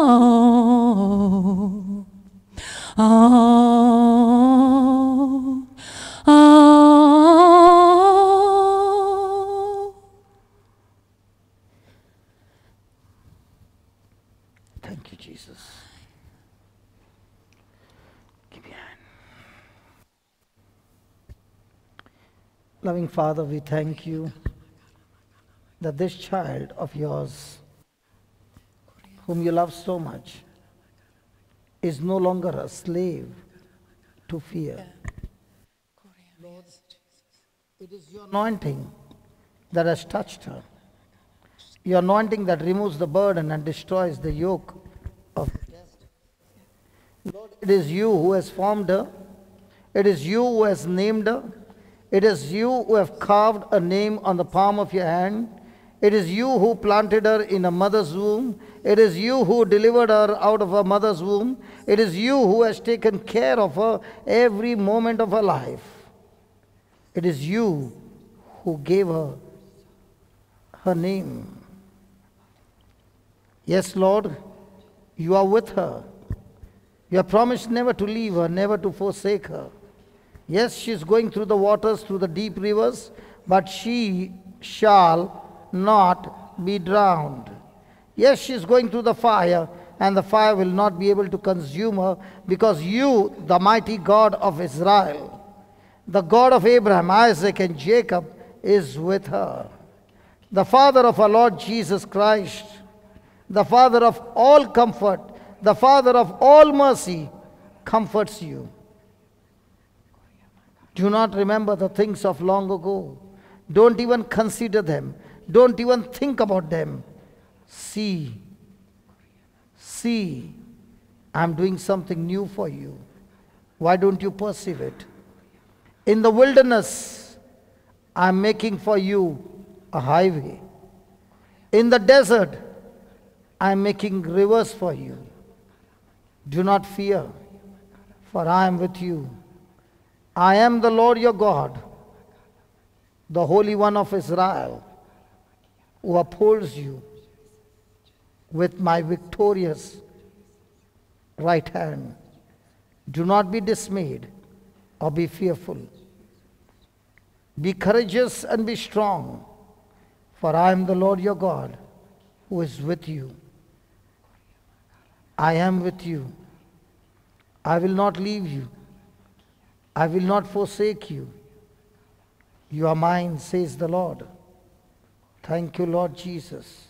Jesus. Give me a hand. Loving Father, we thank you that this child of yours, whom you love so much, is no longer a slave to fear. Lord, it is your anointing that has touched her. Your anointing that removes the burden and destroys the yoke of death. Lord, it is you who has formed her. It is you who has named her. It is you who have carved a name on the palm of your hand. It is you who planted her in a mother's womb. It is you who delivered her out of her mother's womb. It is you who has taken care of her every moment of her life. It is you who gave her her name. Yes, Lord, you are with her. You have promised never to leave her, never to forsake her. Yes, she is going through the waters, through the deep rivers, but she shall not be drowned. Yes, she is going through the fire, and the fire will not be able to consume her, because you, the mighty God of Israel, the God of Abraham, Isaac, and Jacob, is with her. The Father of our Lord Jesus Christ, the Father of all comfort, the Father of all mercy, comforts you. Do not remember the things of long ago. Don't even consider them. Don't even think about them. See, I'm doing something new for you. Why don't you perceive it? In the wilderness, I'm making for you a highway. In the desert, I'm making rivers for you. Do not fear, for I am with you. I am the Lord your God, the Holy One of Israel, who upholds you with my victorious right hand. Do not be dismayed or be fearful. Be courageous and be strong, for I am the Lord your God, who is with you. I am with you. I will not leave you. I will not forsake you. You are mine, says the Lord. Thank you, Lord Jesus.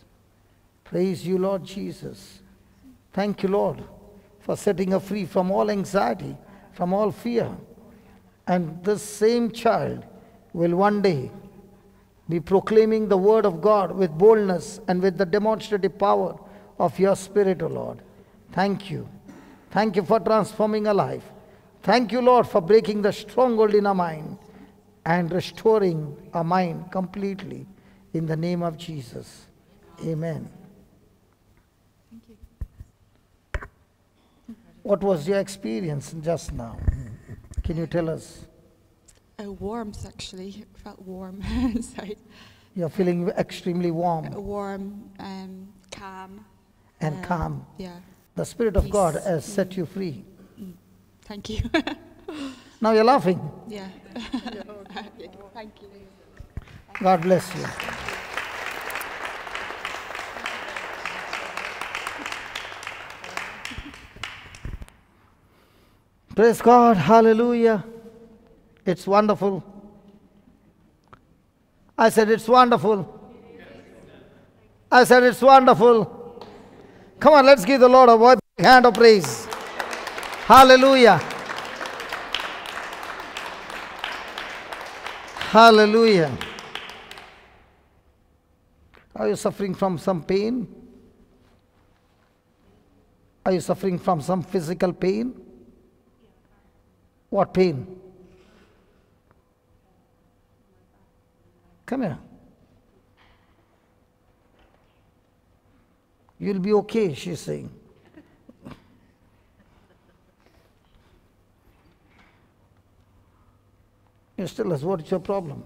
Praise you, Lord Jesus. Thank you, Lord, for setting her free from all anxiety, from all fear. And this same child will one day be proclaiming the word of God with boldness and with the demonstrative power of your Spirit, O Lord. Thank you. Thank you for transforming her life. Thank you, Lord, for breaking the stronghold in our mind and restoring our mind completely. In the name of Jesus. Amen. Thank you. What was your experience just now? Can you tell us? A warmth, actually. I felt warm inside. You're feeling extremely warm Warm, calm. and calm. Yeah. The Spirit of God Peace. has set you free. Thank you. Now you're laughing. Yeah. Thank you. God bless you. Praise God. Hallelujah. It's wonderful. I said it's wonderful. I said it's wonderful. Come on, let's give the Lord a big hand of praise. Hallelujah. Hallelujah. Are you suffering from some pain? Are you suffering from some physical pain? What pain? Come here. You'll be okay, she's saying. Just tell us, what is your problem?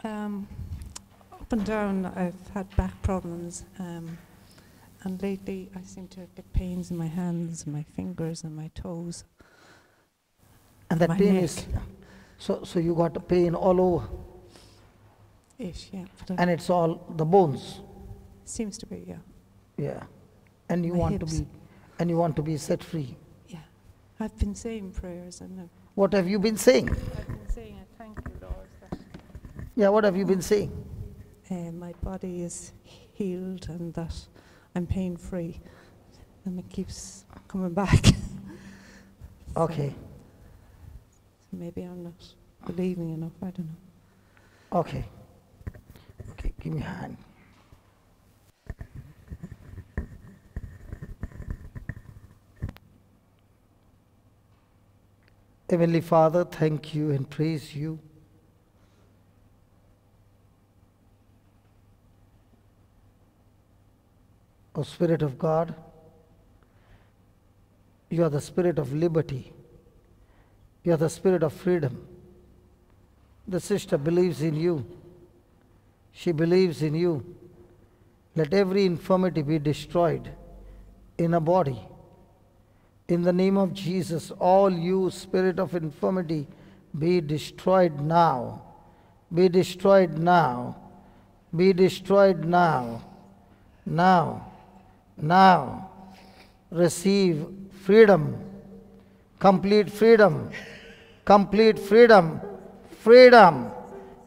Up and down, I've had back problems, and lately I seem to get pains in my hands, and my fingers, and my toes. And that My pain neck. is, so you got a pain all over, Ish, yeah. But and it's all the bones. seems to be, yeah. Yeah. And you my want hips. to be set free. Yeah. I've been saying prayers and What have you been saying? I've been saying, I thank you, Lord, that Yeah, what have you been saying? my body is healed and that I'm pain-free. And it keeps coming back. Okay. So maybe I'm not believing enough, I don't know. Okay. Okay, give me a hand. Heavenly Father, thank you and praise you. O Spirit of God, you are the Spirit of liberty. You are the Spirit of freedom. The sister believes in you. She believes in you. Let every infirmity be destroyed in her body. In the name of Jesus, all you spirit of infirmity, be destroyed now. Be destroyed now. Be destroyed now. Now. Now. Receive freedom. Complete freedom. Complete freedom. Freedom.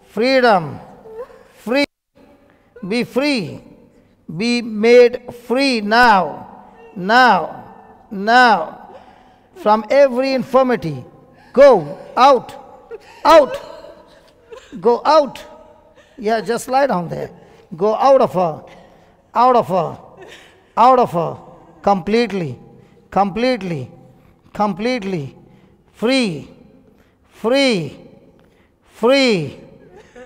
Freedom. Free. Be free. Be made free now. Now. Now, from every infirmity, go out, out, go out. Yeah, just lie down there. Go out of her, out of her, out of her, completely, completely, completely, free, free, free.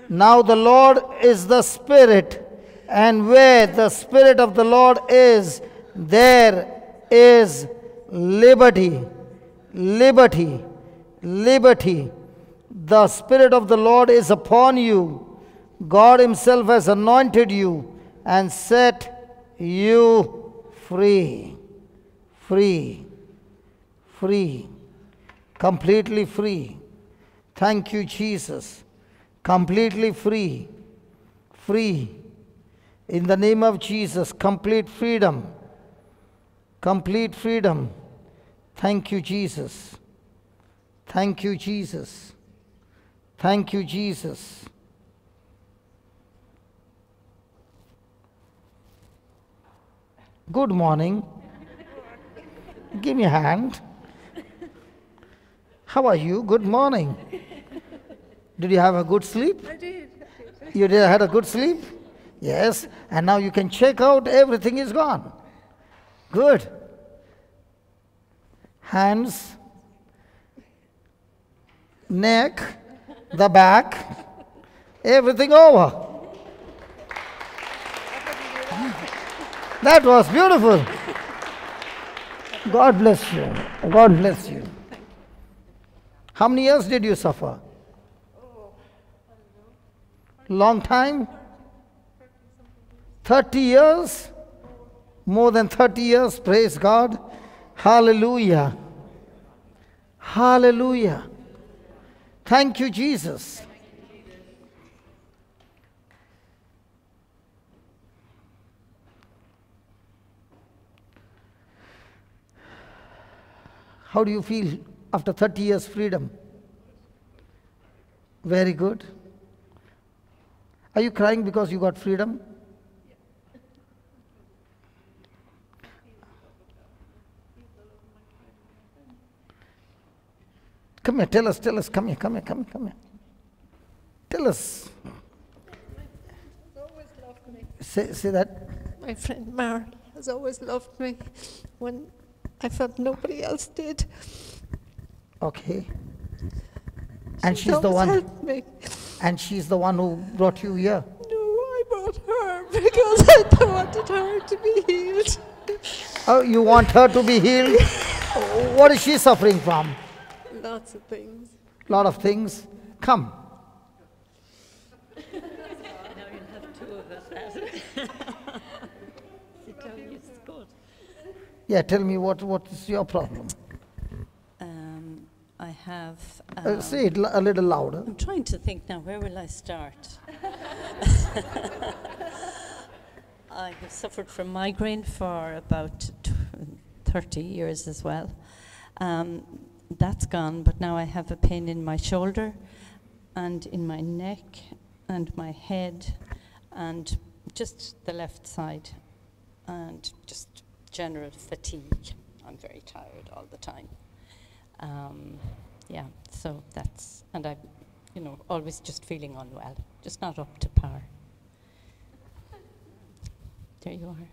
Now the Lord is the Spirit, and where the Spirit of the Lord is, there is liberty, liberty, liberty. The Spirit of the Lord is upon you. God Himself has anointed you and set you free, free, free, completely free. Thank you, Jesus. Completely free, free. In the name of Jesus, complete freedom. Complete freedom. Thank you, Jesus. Thank you, Jesus. Thank you, Jesus. Good morning. Give me a hand. How are you? Good morning. Did you have a good sleep? I did. You did had a good sleep? Yes. And now you can check out, everything is gone. Good. Hands, neck, the back, everything over. That was beautiful. God bless you. God bless you. How many years did you suffer? Long time? 30 years? More than 30 years, praise God. Hallelujah. Hallelujah. Thank you, Jesus. How do you feel after 30 years freedom? Very good. Are you crying because you got freedom? Come here, tell us, come here. Tell us. Always loved me. Say that. My friend Mar has always loved me when I felt nobody else did. Okay. And She's she's the always one. helped me. And she's the one who brought you here. No, I brought her because I wanted her to be healed. Oh, you want her to be healed? What is she suffering from? Lots of things. Lot of things. Come. Now you'll have two of us at it. Sit down, it's good. Yeah, tell me what is your problem? I have... Say it a little louder. I'm trying to think now, where will I start? I have suffered from migraine for about 30 years as well. That's gone, but now I have a pain in my shoulder and in my neck and my head and just the left side and just general fatigue. I'm very tired all the time. Yeah, so that's, and I'm, always just feeling unwell, just not up to par. There you are.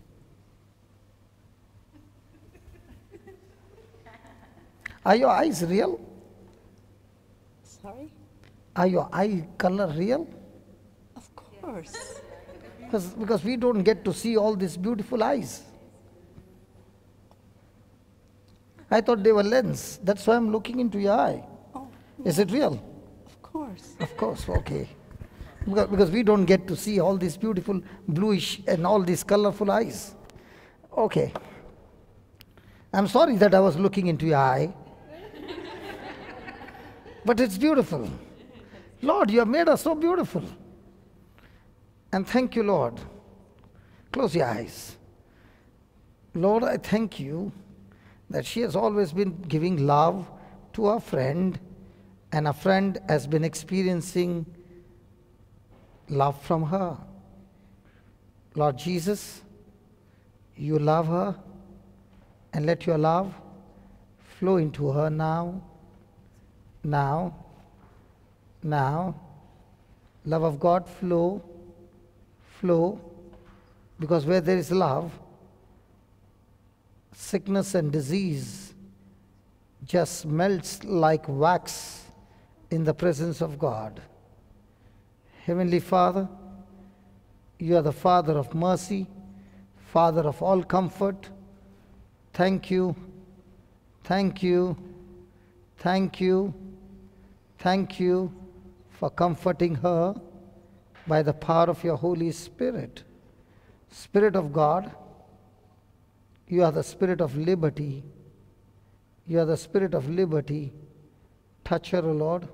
Are your eyes real? Sorry? Are your eye color real? Of course. Because we don't get to see all these beautiful eyes. I thought they were lens. That's why I'm looking into your eye. Oh, Is it real? of course. Of course, okay. Because we don't get to see all these beautiful bluish and all these colorful eyes. Okay. I'm sorry that I was looking into your eye. But it's beautiful. Lord, you have made us so beautiful. And thank you, Lord. Close your eyes. Lord, I thank you that she has always been giving love to our friend, and our friend has been experiencing love from her. Lord Jesus, you love her, and let your love flow into her now. Now, love of God flow, because where there is love, sickness and disease just melts like wax in the presence of God. Heavenly Father, you are the Father of mercy, Father of all comfort. Thank you, thank you, thank you, thank you for comforting her by the power of your Holy Spirit. Spirit of God, you are the Spirit of liberty. You are the Spirit of liberty. Touch her, O Lord,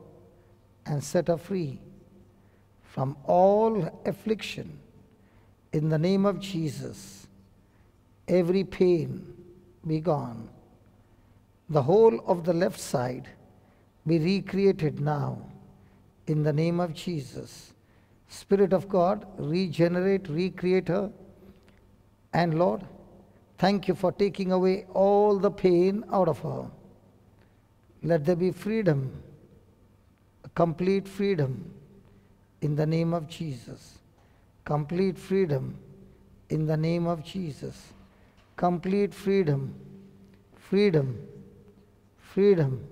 and set her free from all affliction. In the name of Jesus, every pain be gone. The whole of the left side be recreated now. In the name of Jesus. Spirit of God, regenerate, recreate her. And Lord, thank you for taking away all the pain out of her. Let there be freedom, a complete freedom in the name of Jesus. Complete freedom in the name of Jesus. Complete freedom, freedom, freedom.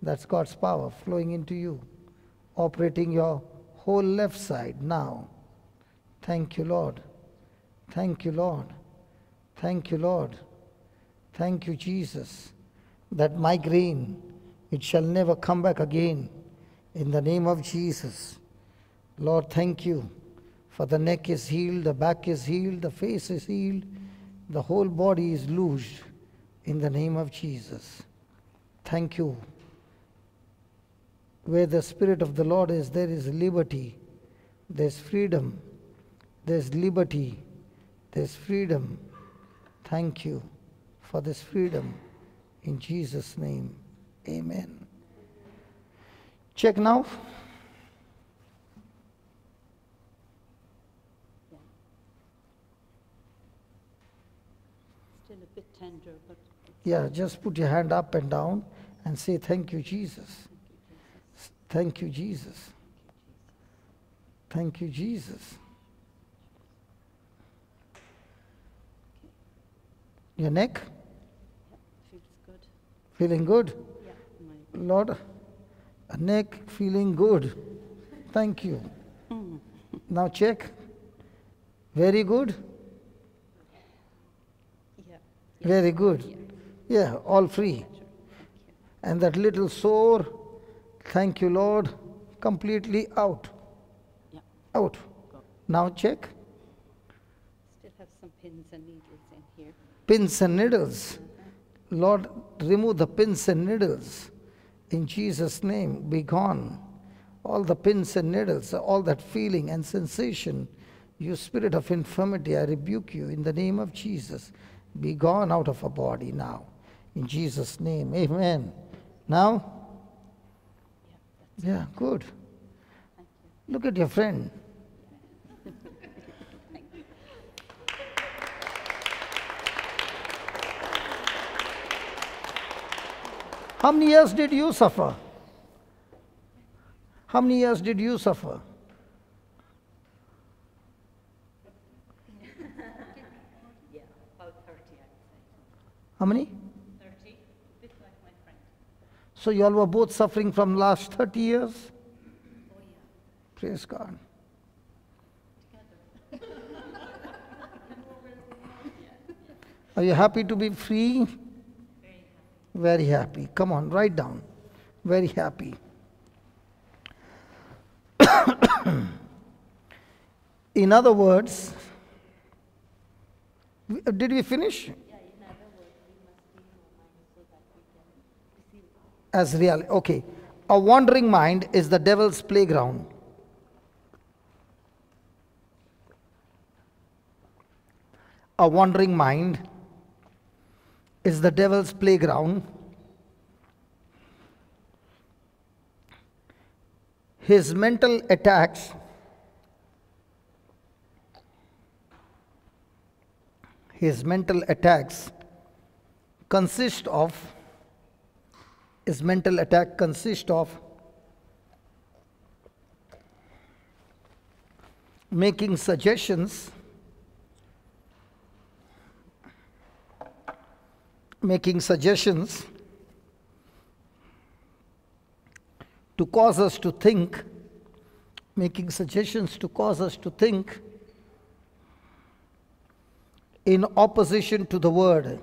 That's God's power flowing into you, operating your whole left side now. Thank you, Lord. Thank you, Lord. Thank you, Lord. Thank you, Jesus. That migraine, it shall never come back again. In the name of Jesus. Lord, thank you. For the neck is healed, the back is healed, the face is healed, the whole body is loosed. In the name of Jesus. Thank you. Where the Spirit of the Lord is, there is liberty. There's freedom. There's liberty. There's freedom. Thank you for this freedom. In Jesus' name, amen. Check now. Still a bit tender, but... Yeah, just put your hand up and down and say, thank you, Jesus. Thank you, Jesus. Thank you, Jesus. Your neck? Feels good. Feeling good? Yeah. Lord, a neck feeling good. Thank you. Now check. Very good? Yeah. Very good. Yeah, all free. And that little sore, thank you, Lord, completely out. Yeah. Out. Now check. Still have some pins and needles in here. Pins and needles. Lord, remove the pins and needles. In Jesus' name, be gone. All the pins and needles, all that feeling and sensation, You spirit of infirmity, I rebuke you in the name of Jesus. Be gone out of her body now. In Jesus' name, amen. Now? Yeah, good. Look at your friend. How many years did you suffer? How many years did you suffer? Yeah, about 30, I'd say. How many? 30, a bit like my friend. So you all were both suffering from last 30 years? Oh, yeah. Praise God. Are you happy to be free? Very happy. Come on, write down. Very happy. In other words, did we finish? Yeah, in other words, we must be our mind so that we can receive As reality. Okay. A wandering mind is the devil's playground. A wandering mind is the devil's playground. His mental attacks consist of making suggestions to cause us to think, in opposition to the word,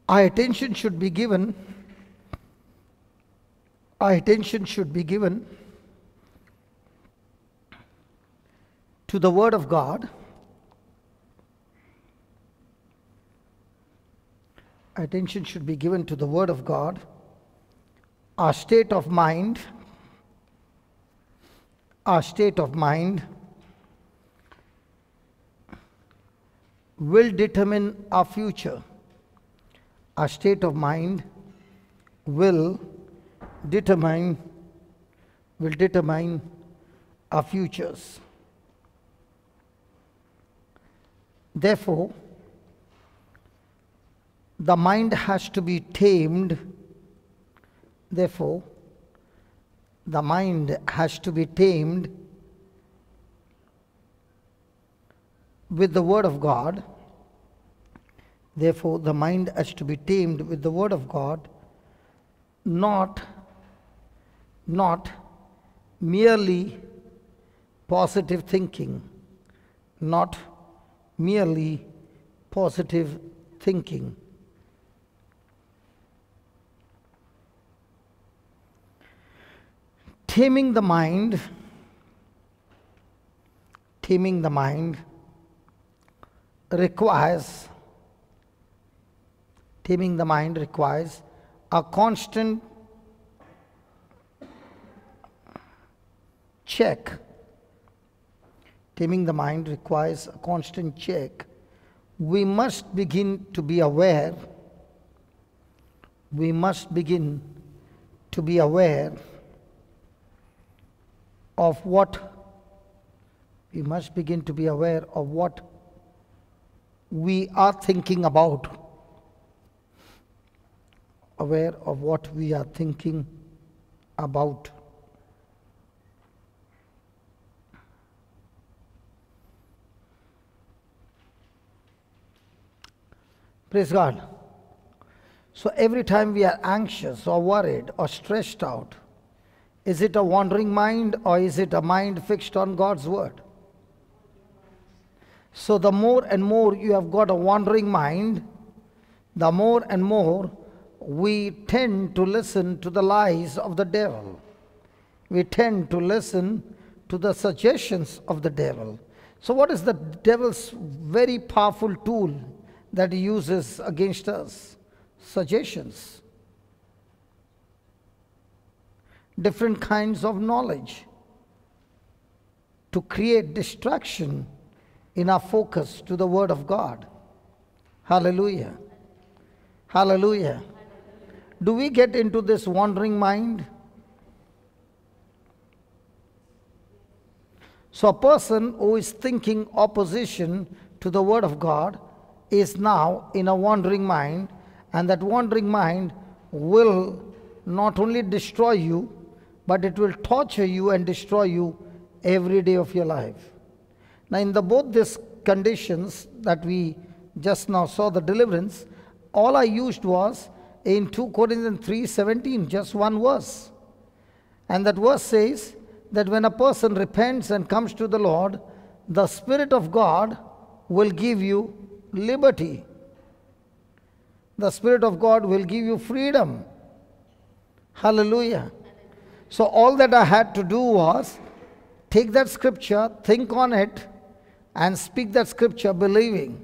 Our attention should be given to the Word of God. Attention should be given to the Word of God. Our state of mind will determine our future. Our state of mind will determine our futures. Therefore, the mind has to be tamed. With the Word of God. Therefore, the mind has to be tamed with the Word of God, not merely positive thinking. Taming the mind requires a constant check. We must begin to be aware. Of what we are thinking about. Praise God. So every time we are anxious or worried or stressed out, is it a wandering mind or is it a mind fixed on God's word? So the more and more you have got a wandering mind, the more and more we tend to listen to the lies of the devil. We tend to listen to the suggestions of the devil. So what is the devil's very powerful tool that he uses against us? Suggestions. Different kinds of knowledge to create distraction in our focus to the Word of God. Hallelujah. Hallelujah. Do we get into this wandering mind? So a person who is thinking opposition to the Word of God is now in a wandering mind, and that wandering mind will not only destroy you, but it will torture you and destroy you every day of your life. Now in both these conditions that we just now saw the deliverance, all I used was in 2 Corinthians 3:17, just one verse. And that verse says that when a person repents and comes to the Lord, the Spirit of God will give you liberty. The Spirit of God will give you freedom. Hallelujah. So all that I had to do was take that scripture, think on it, and speak that scripture believing.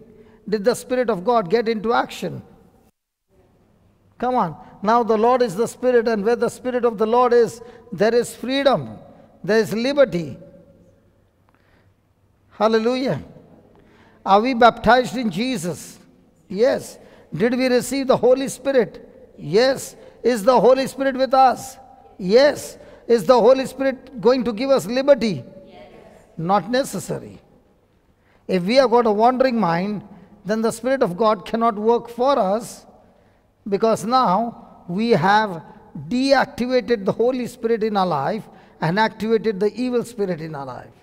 Did the Spirit of God get into action? Come on. Now the Lord is the Spirit, and where the Spirit of the Lord is, there is freedom. There is liberty. Hallelujah. Are we baptized in Jesus? Yes. Did we receive the Holy Spirit? Yes. Is the Holy Spirit with us? Yes. Is the Holy Spirit going to give us liberty? Yes. Not necessary. If we have got a wandering mind, then the Spirit of God cannot work for us, because now we have deactivated the Holy Spirit in our life and activated the evil spirit in our life.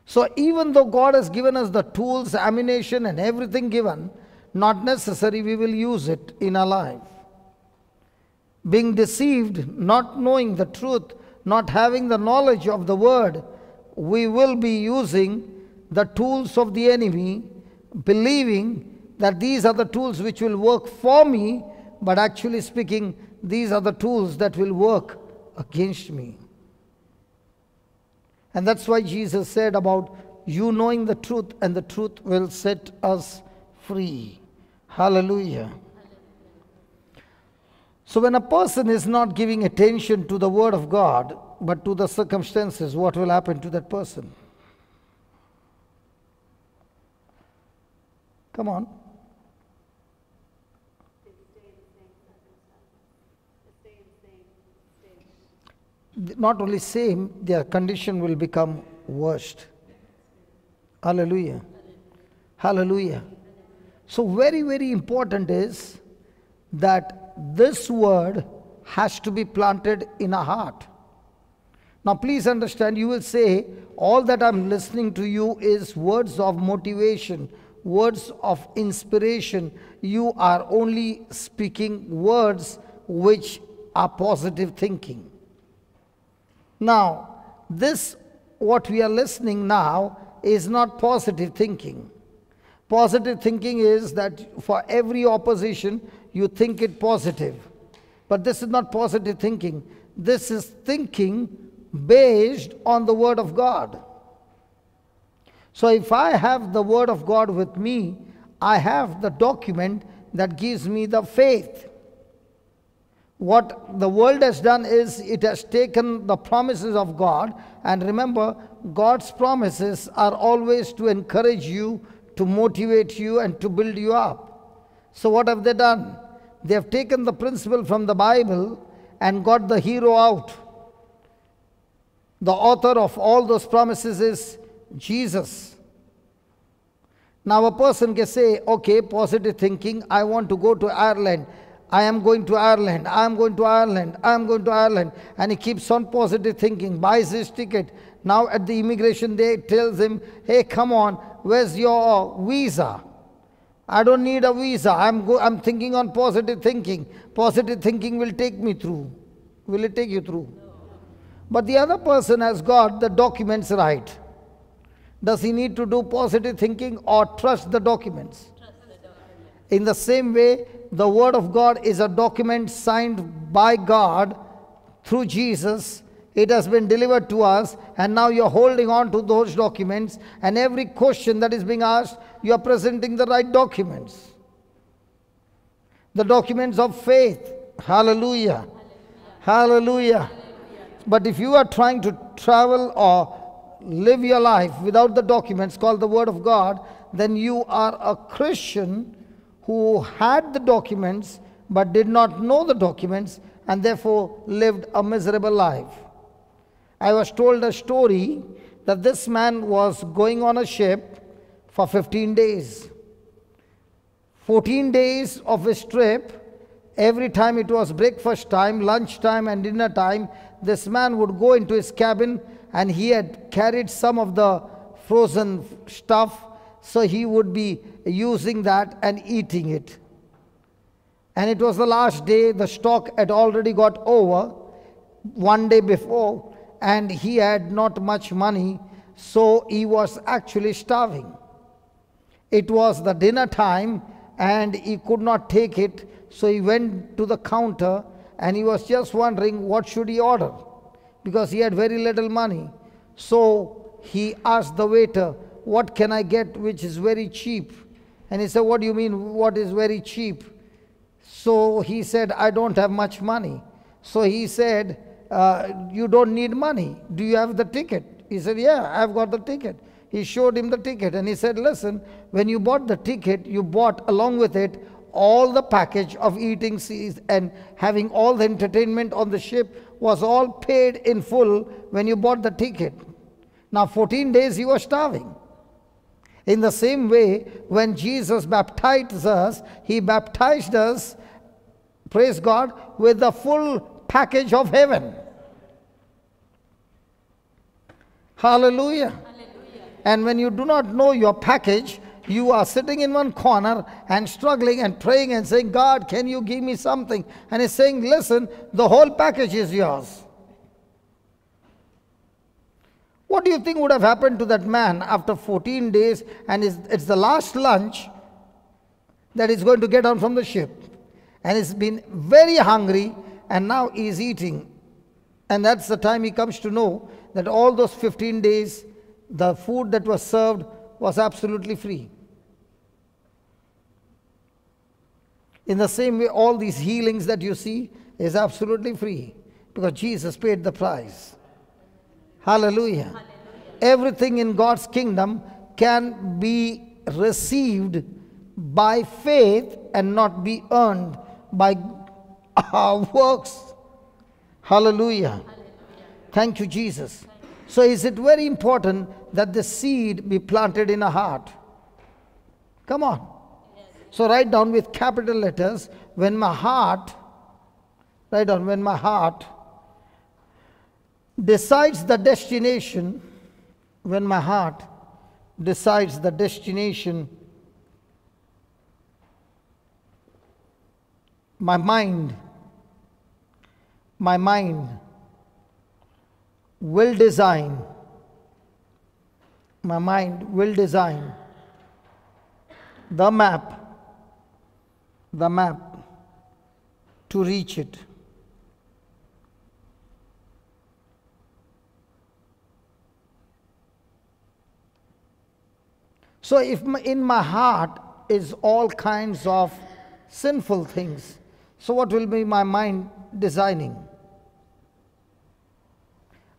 So even though God has given us the tools, ammunition and everything given, not necessary we will use it in our life. Being deceived, not knowing the truth, not having the knowledge of the word, we will be using the tools of the enemy, believing that these are the tools which will work for me, but actually speaking, these are the tools that will work against me. And that's why Jesus said about you knowing the truth, and the truth will set us free. Hallelujah. So when a person is not giving attention to the Word of God, but to the circumstances, what will happen to that person? Come on. Not only same, their condition will become worst. Hallelujah. Hallelujah. So very, very important is that this word has to be planted in our heart. Now please understand, you will say, all that I'm listening to you is words of motivation, words of inspiration. You are only speaking words which are positive thinking. Now, this, what we are listening now, is not positive thinking. Positive thinking is that for every opposition, you think it positive. But this is not positive thinking. This is thinking based on the Word of God. So if I have the Word of God with me, I have the document that gives me the faith. What the world has done is it has taken the promises of God, and remember, God's promises are always to encourage you, to motivate you, and to build you up. So what have they done? They have taken the principle from the Bible and got the hero out. The author of all those promises is Jesus. Now a person can say, okay, positive thinking, I want to go to Ireland. I am going to Ireland, I am going to Ireland, I am going to Ireland. And he keeps on positive thinking, buys his ticket. Now at the immigration they tells him, hey, come on, where's your visa? I don't need a visa. I'm thinking on positive thinking. Positive thinking will take me through. Will it take you through? No. But the other person has got the documents right. Does he need to do positive thinking or trust the documents? In the same way, the Word of God is a document signed by God through Jesus. It has been delivered to us, and now you're holding on to those documents, and every question that is being asked, you're presenting the right documents. The documents of faith. Hallelujah. Hallelujah. But if you are trying to travel or live your life without the documents called the Word of God, then you are a Christian who had the documents but did not know the documents and therefore lived a miserable life. I was told a story that this man was going on a ship for 15 days. 14 days of his trip, every time it was breakfast time, lunch time and dinner time, this man would go into his cabin, and he had carried some of the frozen stuff, so he would be using that and eating it. And it was the last day, the stock had already got over one day before, and he had not much money, so he was actually starving. It was the dinner time and he could not take it, so he went to the counter and he was just wondering what should he order, because he had very little money. So he asked the waiter, what can I get which is very cheap? And he said, what do you mean what is very cheap? So he said, I don't have much money. So he said, you don't need money. Do you have the ticket? He said, yeah, I've got the ticket. He showed him the ticket and he said, listen, when you bought the ticket, you bought along with it all the package of eating and having all the entertainment on the ship was all paid in full when you bought the ticket. Now 14 days he was starving. In the same way, when Jesus baptized us, he baptized us, praise God, with the full package of heaven. Hallelujah. Hallelujah. And when you do not know your package, you are sitting in one corner and struggling and praying and saying, God, can you give me something? And he's saying, listen, the whole package is yours. What do you think would have happened to that man after 14 days and it's the last lunch that he's going to get on from the ship? And he's been very hungry and now he's eating. And that's the time he comes to know that all those 15 days, the food that was served was absolutely free. In the same way, all these healings that you see is absolutely free because Jesus paid the price. Hallelujah. Hallelujah. Everything in God's kingdom can be received by faith and not be earned by our works. Hallelujah. Hallelujah. Thank you, Jesus. So is it very important that the seed be planted in a heart? Come on. So write down with capital letters, when my heart, write down, when my heart decides the destination, when my heart decides the destination, my mind will design, my mind will design the map to reach it. So if in my heart is all kinds of sinful things, so what will be my mind designing?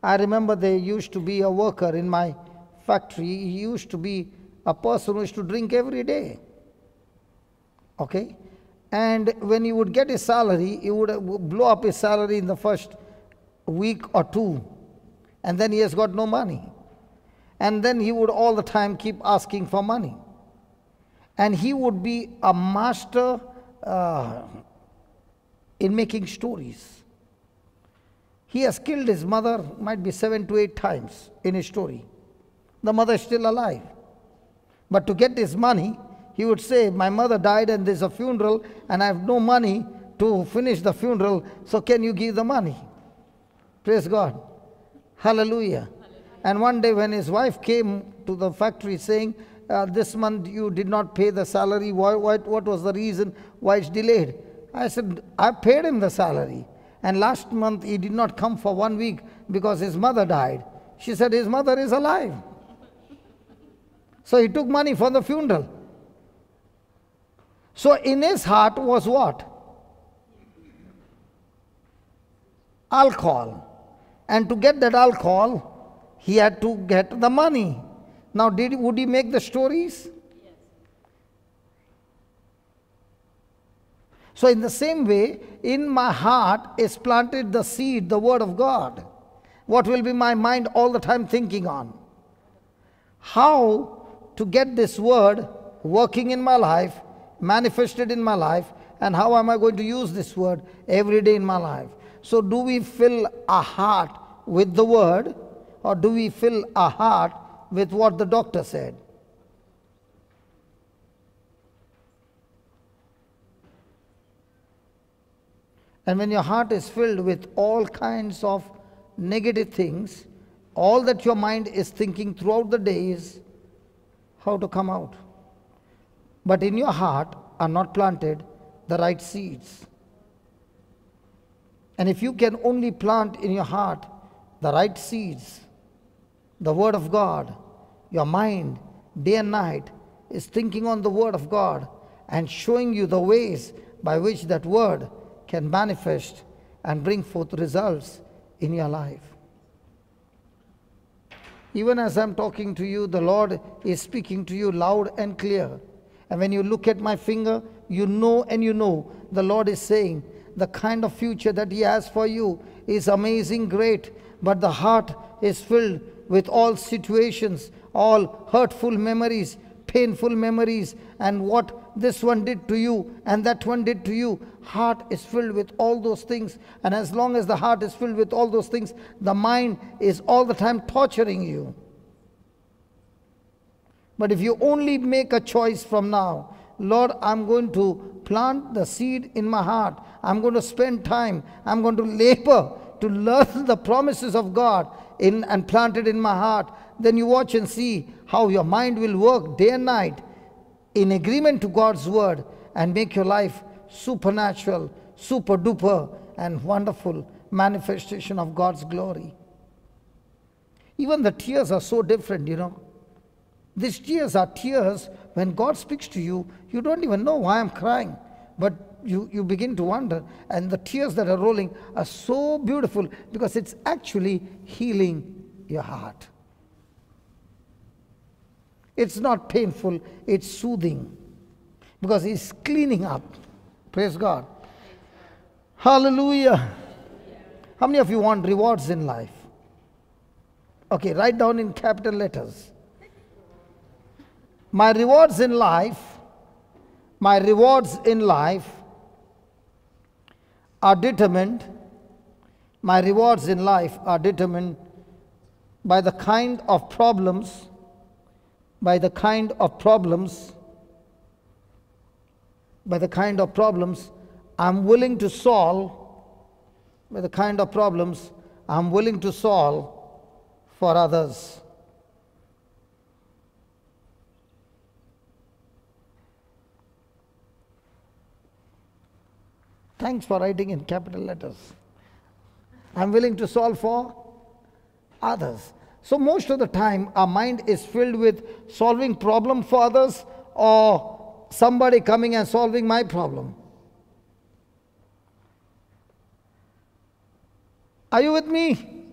I remember there used to be a worker in my factory. He used to be a person who used to drink every day. Okay? And when he would get his salary, he would blow up his salary in the first week or two. And then he has got no money. And then he would all the time keep asking for money. And he would be a master in making stories. He has killed his mother, might be 7 to 8 times in his story. The mother is still alive. But to get his money, he would say, my mother died and there's a funeral and I have no money to finish the funeral, so can you give the money? Praise God. Hallelujah. And one day when his wife came to the factory saying, this month you did not pay the salary, what was the reason why it's delayed? I said, I paid him the salary. And last month he did not come for 1 week. because his mother died. She said his mother is alive. So he took money for the funeral. So in his heart was what? Alcohol. And to get that alcohol, he had to get the money. Now, would he make the stories? Yes. So in the same way, in my heart is planted the seed, the word of God. What will be my mind all the time thinking on? How to get this word working in my life, manifested in my life, and how am I going to use this word every day in my life? So do we fill our heart with the word, or do we fill our heart with what the doctor said? And when your heart is filled with all kinds of negative things, all that your mind is thinking throughout the day is how to come out. But in your heart are not planted the right seeds. And if you can only plant in your heart the right seeds, the word of God, your mind day and night is thinking on the word of God and showing you the ways by which that word can manifest and bring forth results in your life. Even as I'm talking to you, the Lord is speaking to you loud and clear. And when you look at my finger, you know the Lord is saying the kind of future that He has for you is amazing, great, but the heart is filled with all situations, all hurtful memories, painful memories, and what this one did to you and that one did to you. Heart is filled with all those things, and as long as the heart is filled with all those things, the mind is all the time torturing you. But if you only make a choice from now, Lord, I'm going to plant the seed in my heart. I'm going to spend time. I'm going to labor to learn the promises of God and plant it in my heart. Then you watch and see how your mind will work day and night in agreement to God's word and make your life supernatural, super duper, and wonderful manifestation of God's glory. Even the tears are so different, you know. These tears are tears when God speaks to you. You don't even know why I'm crying, but you begin to wonder. And the tears that are rolling are so beautiful because it's actually healing your heart. It's not painful, it's soothing because He's cleaning up. Praise God. Hallelujah. How many of you want rewards in life? Okay, write down in capital letters. My rewards in life are determined by the kind of problems I'm willing to solve for others. Thanks for writing in capital letters. I'm willing to solve for others. So most of the time our mind is filled with solving problem for others or somebody coming and solving my problem. Are you with me?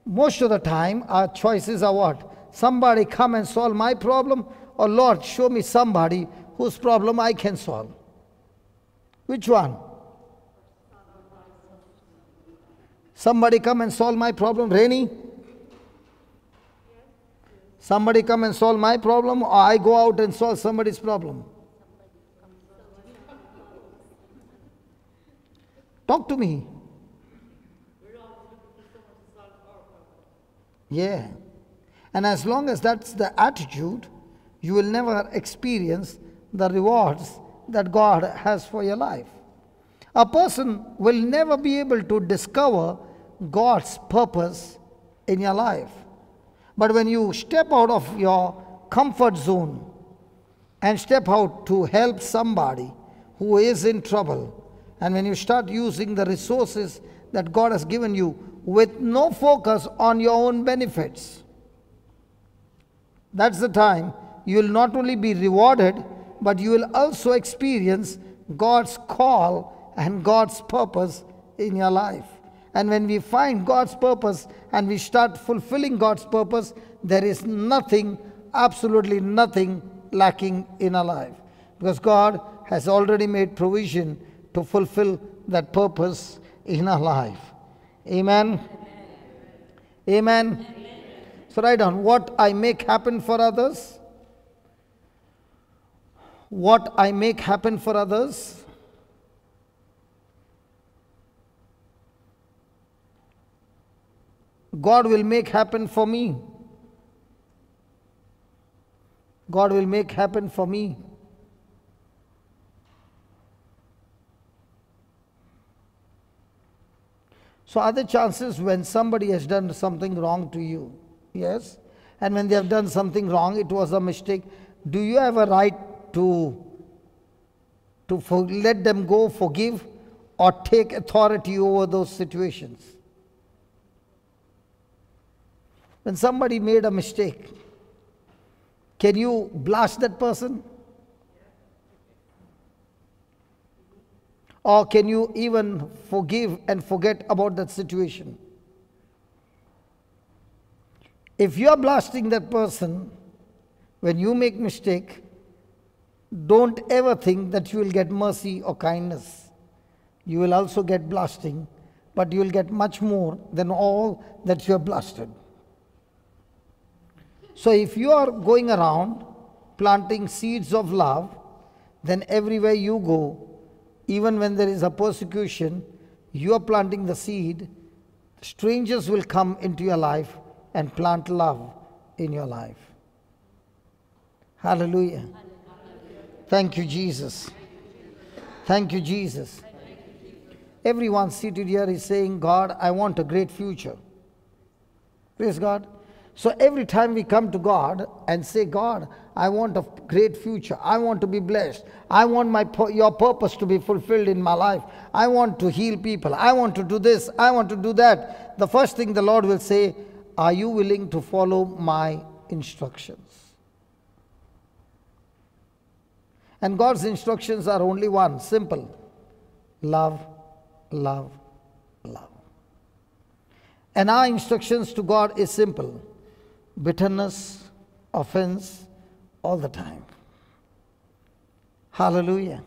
Most of the time our choices are what? Somebody come and solve my problem, or Lord, show me somebody whose problem I can solve. Which one? Somebody come and solve my problem, Rainy? Somebody come and solve my problem, or I go out and solve somebody's problem? Talk to me. Yeah. And as long as that's the attitude, you will never experience the rewards that God has for your life. A person will never be able to discover God's purpose in your life. But when you step out of your comfort zone and step out to help somebody who is in trouble, and when you start using the resources that God has given you with no focus on your own benefits. That's the time you will not only be rewarded, but you will also experience God's call and God's purpose in your life. And when we find God's purpose and we start fulfilling God's purpose, there is nothing, absolutely nothing lacking in our life. Because God has already made provision to fulfill that purpose in our life. Amen. Amen. So write down, what I make happen for others. What I make happen for others. God will make happen for me. God will make happen for me. So are there chances when somebody has done something wrong to you? Yes. And when they have done something wrong, it was a mistake. Do you have a right to let them go, forgive, or take authority over those situations? When somebody made a mistake, can you blast that person? Or can you even forgive and forget about that situation? If you are blasting that person, when you make mistake, don't ever think that you will get mercy or kindness. You will also get blasting, but you will get much more than all that you have blasted. So if you are going around planting seeds of love, then everywhere you go, even when there is a persecution, you are planting the seed. Strangers will come into your life and plant love in your life. Hallelujah. Thank you, Jesus. Thank you, Jesus. Everyone seated here is saying, God, I want a great future. Praise God. So every time we come to God and say, God, I want a great future. I want to be blessed. I want your purpose to be fulfilled in my life. I want to heal people. I want to do this. I want to do that. The first thing the Lord will say, are you willing to follow my instructions? And God's instructions are only one, simple. Love, love, love. And our instructions to God is simple. Bitterness, offense, all the time. Hallelujah.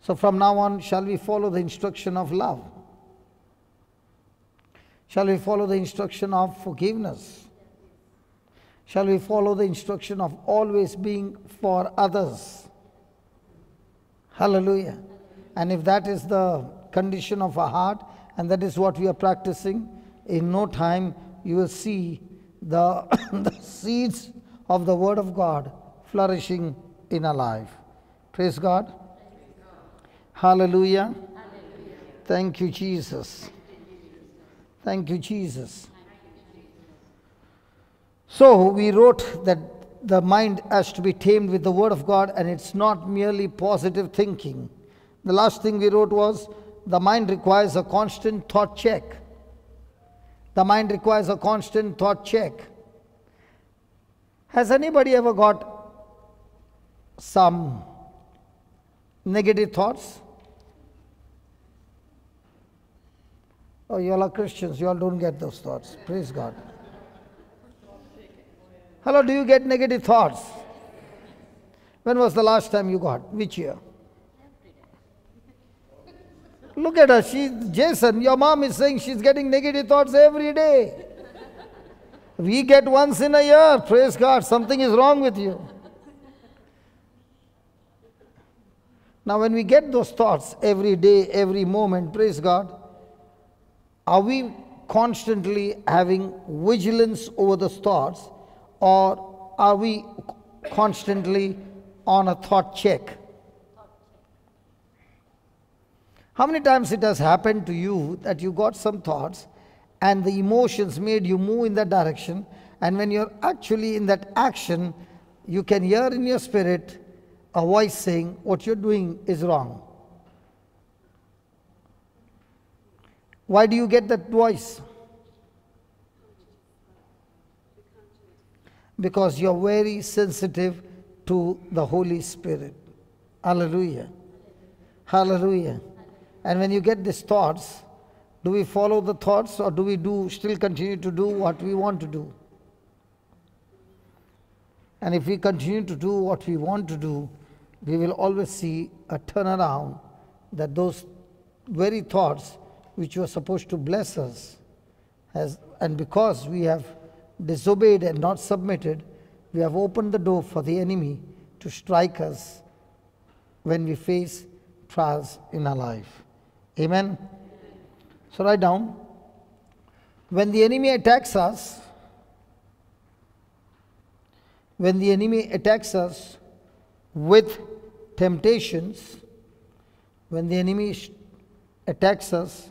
So from now on, shall we follow the instruction of love? Shall we follow the instruction of forgiveness? Shall we follow the instruction of always being for others? Hallelujah. And if that is the condition of our heart, and that is what we are practicing, in no time you will see the, the seeds of the Word of God flourishing in our life. Praise God. Hallelujah. Thank you, Jesus. Thank you, Jesus. So we wrote that the mind has to be tamed with the Word of God, and it's not merely positive thinking. The last thing we wrote was the mind requires a constant thought check. The mind requires a constant thought check. Has anybody ever got some negative thoughts? Oh, you all are Christians. You all don't get those thoughts. Praise God. Hello, do you get negative thoughts? When was the last time you got? Which year? Look at her. Jason, your mom is saying she's getting negative thoughts every day. We get once in a year. Praise God. Something is wrong with you. Now, when we get those thoughts every day, every moment, praise God, are we constantly having vigilance over those thoughts, or are we constantly on a thought check? How many times it has happened to you that you got some thoughts and the emotions made you move in that direction, and when you're actually in that action, you can hear in your spirit a voice saying, what you're doing is wrong. Why do you get that voice? Because you're very sensitive to the Holy Spirit. Hallelujah. Hallelujah. And when you get these thoughts, do we follow the thoughts, or do we still continue to do what we want to do? And if we continue to do what we want to do, we will always see a turnaround, that those very thoughts which were supposed to bless us, and because we have disobeyed and not submitted, we have opened the door for the enemy to strike us when we face trials in our life. Amen? So write down, when the enemy attacks us, with temptations, when the enemy attacks us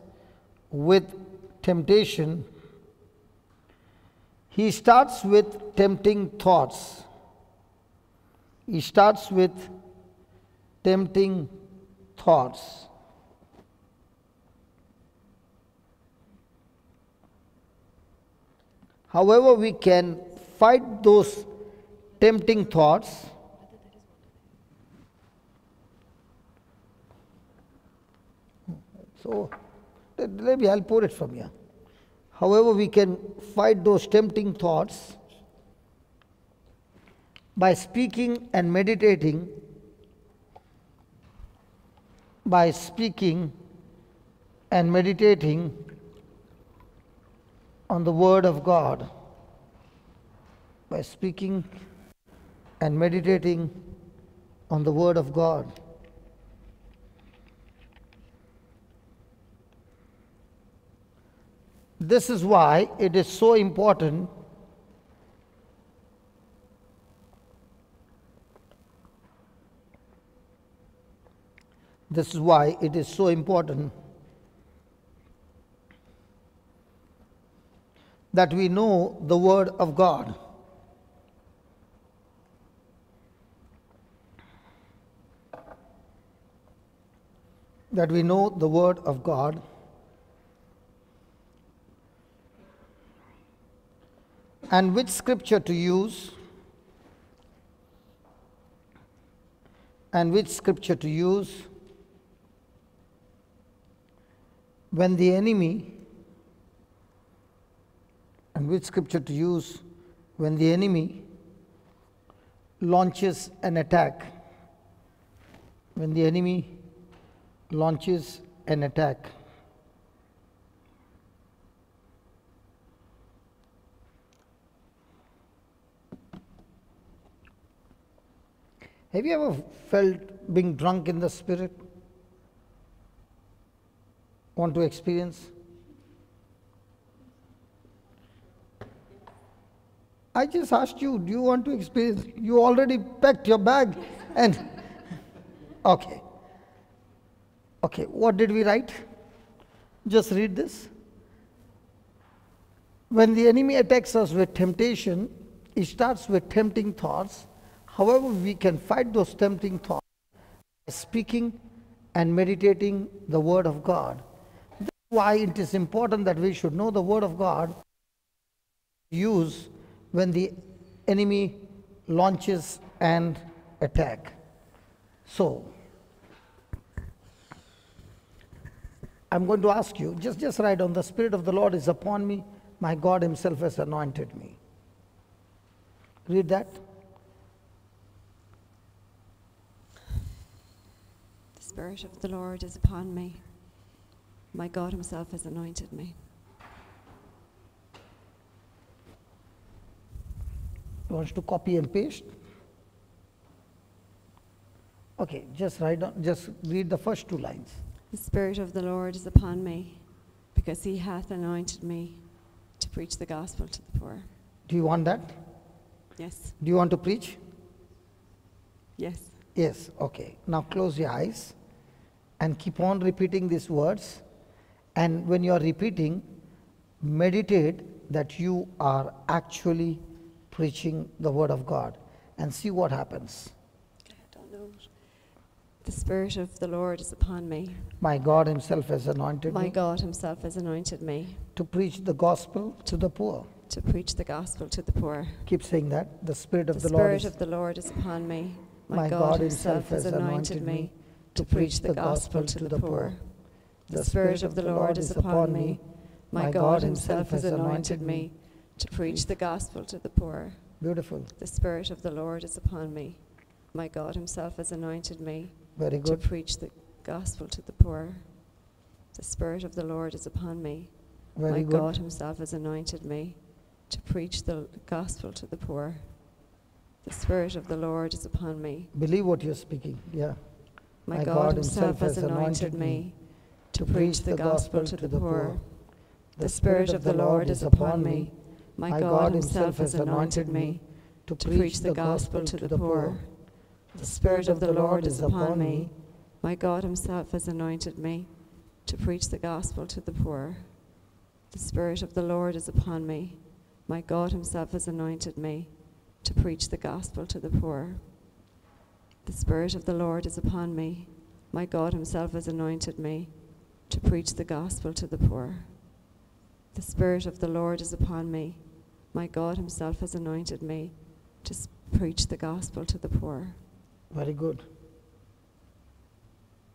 with temptation, he starts with tempting thoughts. He starts with tempting thoughts. However, we can fight those tempting thoughts so maybe I'll pour it from here. However, we can fight those tempting thoughts by speaking and meditating, on the Word of God. By speaking and meditating on the Word of God. This is why it is so important that we know the Word of God. That we know the Word of God. And which scripture to use, when the enemy, launches an attack. Have you ever felt being drunk in the Spirit? Want to experience? I just asked you, do you want to experience? You already packed your bag and okay, what did we write? Just read this. When the enemy attacks us with temptation, he starts with tempting thoughts. However, we can fight those tempting thoughts by speaking and meditating the Word of God. That's why it is important that we should know the Word of God, use when the enemy launches an attack. So, I'm going to ask you, just write down, the Spirit of the Lord is upon me, my God Himself has anointed me. Read that. The Spirit of the Lord is upon me. My God Himself has anointed me. You want to copy and paste? Okay, just write down, just read the first two lines. The Spirit of the Lord is upon me, because He hath anointed me to preach the gospel to the poor. Do you want that? Yes. Do you want to preach? Yes. Yes, okay. Now close your eyes and keep on repeating these words. And when you are repeating, meditate that you are actually preaching the Word of God and see what happens. I don't know. The Spirit of the Lord is upon me. My God himself has anointed My me God himself has anointed me to preach the gospel to the poor. to preach the gospel to the poor. Keep saying that. The Spirit of The the Lord Spirit is of the Lord is upon me. My God himself has anointed me to preach the gospel to the poor. The Spirit of the Lord is upon me. My God himself has anointed me to preach the gospel to the poor. Beautiful. The Spirit of the Lord is upon me. My God himself has anointed me Very to good. preach the gospel to the poor. The Spirit of the Lord is upon me. Very My good. God himself has anointed me to preach the gospel to the poor. The Spirit of the Lord is upon me. Believe what you're speaking. Yeah. My God himself has anointed me to preach the gospel to the poor. The Spirit of the Lord is upon me. My God himself has anointed me to preach the gospel to the poor. The Spirit of the Lord is upon me. My God himself has anointed me to preach the gospel to the poor. The Spirit of the Lord is upon me. My God himself has anointed me to preach the gospel to the poor. The Spirit of the Lord is upon me. My God himself has anointed me to preach the gospel to the poor. The Spirit of the Lord is upon me. My God himself has anointed me to preach the gospel to the poor. Very good.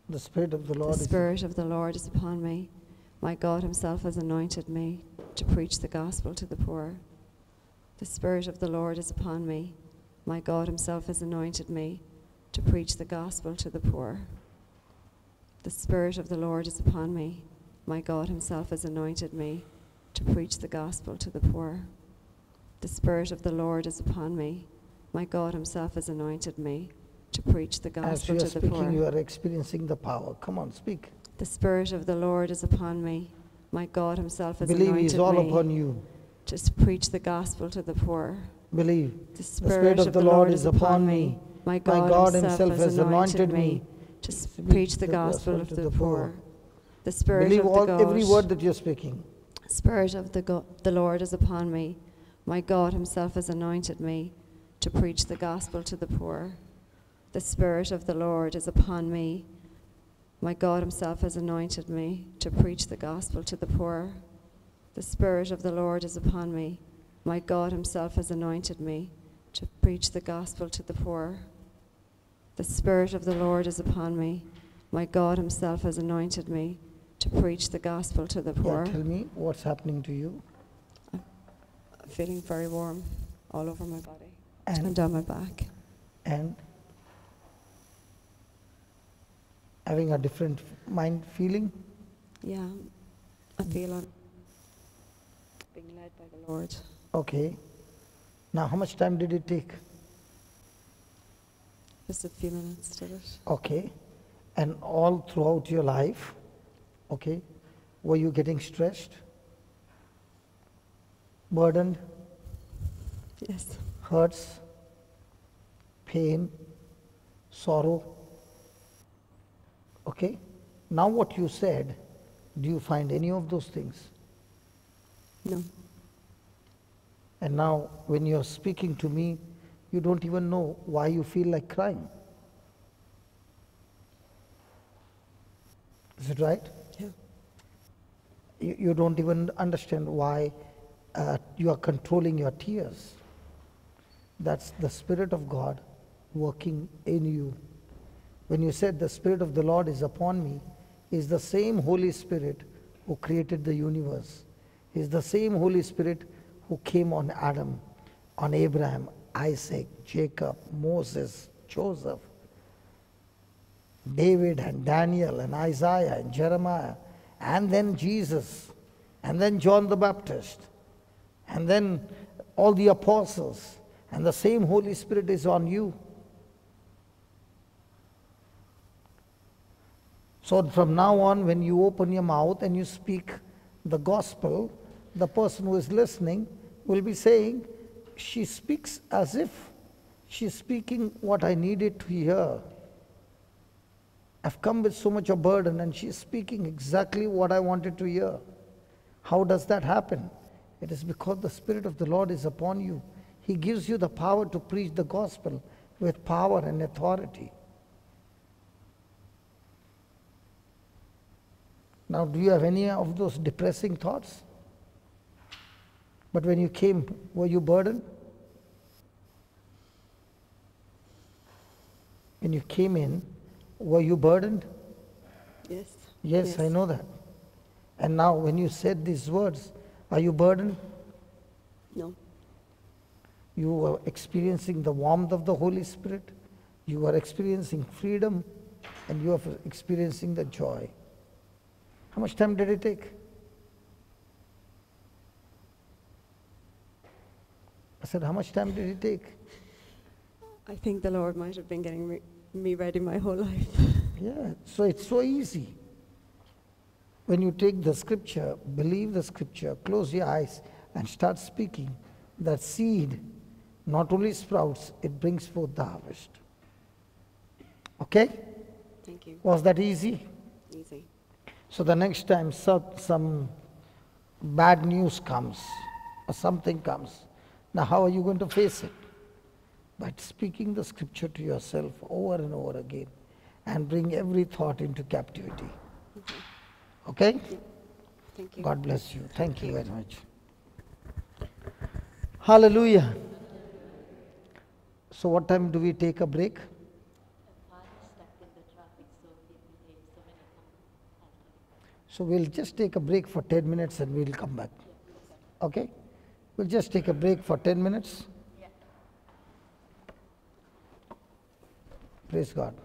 The Spirit of the Lord The is Spirit of the Lord is upon me. My God himself has anointed me to preach the gospel to the poor. The Spirit of the Lord is upon me. My God himself has anointed me to preach the gospel to the poor. The Spirit of the Lord is upon me. My God himself has anointed me to preach the gospel to the poor. The Spirit of the Lord is upon me. My God himself has anointed me to preach the As gospel you are to the poor. speaking, you are experiencing the power. Come on, speak. The Spirit of the Lord is upon me. My God himself has Believe he is anointed all me upon you. to preach the gospel to the poor. Believe. The The Spirit of the Lord is upon me. My God himself has anointed me to preach the gospel to the poor. The Spirit Believe of the every God, word that you're speaking. Spirit of the Lord is upon me. My God himself has anointed me to preach the gospel to the poor. The Spirit of the Lord is upon me. My God himself has anointed me to preach the gospel to the poor. The Spirit of the Lord is upon me. My God himself has anointed me to preach the gospel to the poor. The Spirit of the Lord is upon me. My God himself has anointed me to preach the gospel to the poor. Yeah, tell me what's happening to you. I'm feeling very warm all over my body And- and down my back. And having a different mind feeling. Yeah, I feel I'm being led by the Lord. Okay. Now, how much time did it take? Just a few minutes did it. Okay. And all throughout your life, okay, were you getting stressed, burdened, Yes. hurts, pain, sorrow? Okay. Now what you said, do you find any of those things? No. And now when you're speaking to me, you don't even know why you feel like crying. Is it right? Yeah. You don't even understand why you are controlling your tears. That's the Spirit of God working in you. When you said the Spirit of the Lord is upon me, is the same Holy Spirit who created the universe. Is the same Holy Spirit who came on Adam, on Abraham, Isaac, Jacob, Moses, Joseph, David and Daniel and Isaiah and Jeremiah, and then Jesus, and then John the Baptist, and then all the apostles, and the same Holy Spirit is on you. So from now on, when you open your mouth and you speak the gospel, the person who is listening will be saying, she speaks as if she's speaking what I needed to hear. I've come with so much of burden and she's speaking exactly what I wanted to hear. How does that happen? It is because the Spirit of the Lord is upon you. He gives you the power to preach the gospel with power and authority. Now, do you have any of those depressing thoughts? But when you came, were you burdened? When you came in, were you burdened? Yes. Yes, I know that. And now when you said these words, are you burdened? No. You were experiencing the warmth of the Holy Spirit. You are experiencing freedom, and you are experiencing the joy. How much time did it take? I said, how much time did it take? I think the Lord might have been getting me ready my whole life. Yeah, so it's so easy. When you take the scripture, believe the scripture, close your eyes and start speaking, that seed not only sprouts, it brings forth the harvest. Okay? Thank you. Was that easy? Easy. So the next time some bad news comes or something comes, now how are you going to face it? By speaking the scripture to yourself over and over again and bring every thought into captivity. Okay? Thank you. God bless you. Thank you very much. Hallelujah. So what time do we take a break? So we'll just take a break for 10 minutes and we'll come back. Okay? We'll just take a break for 10 minutes. Praise God.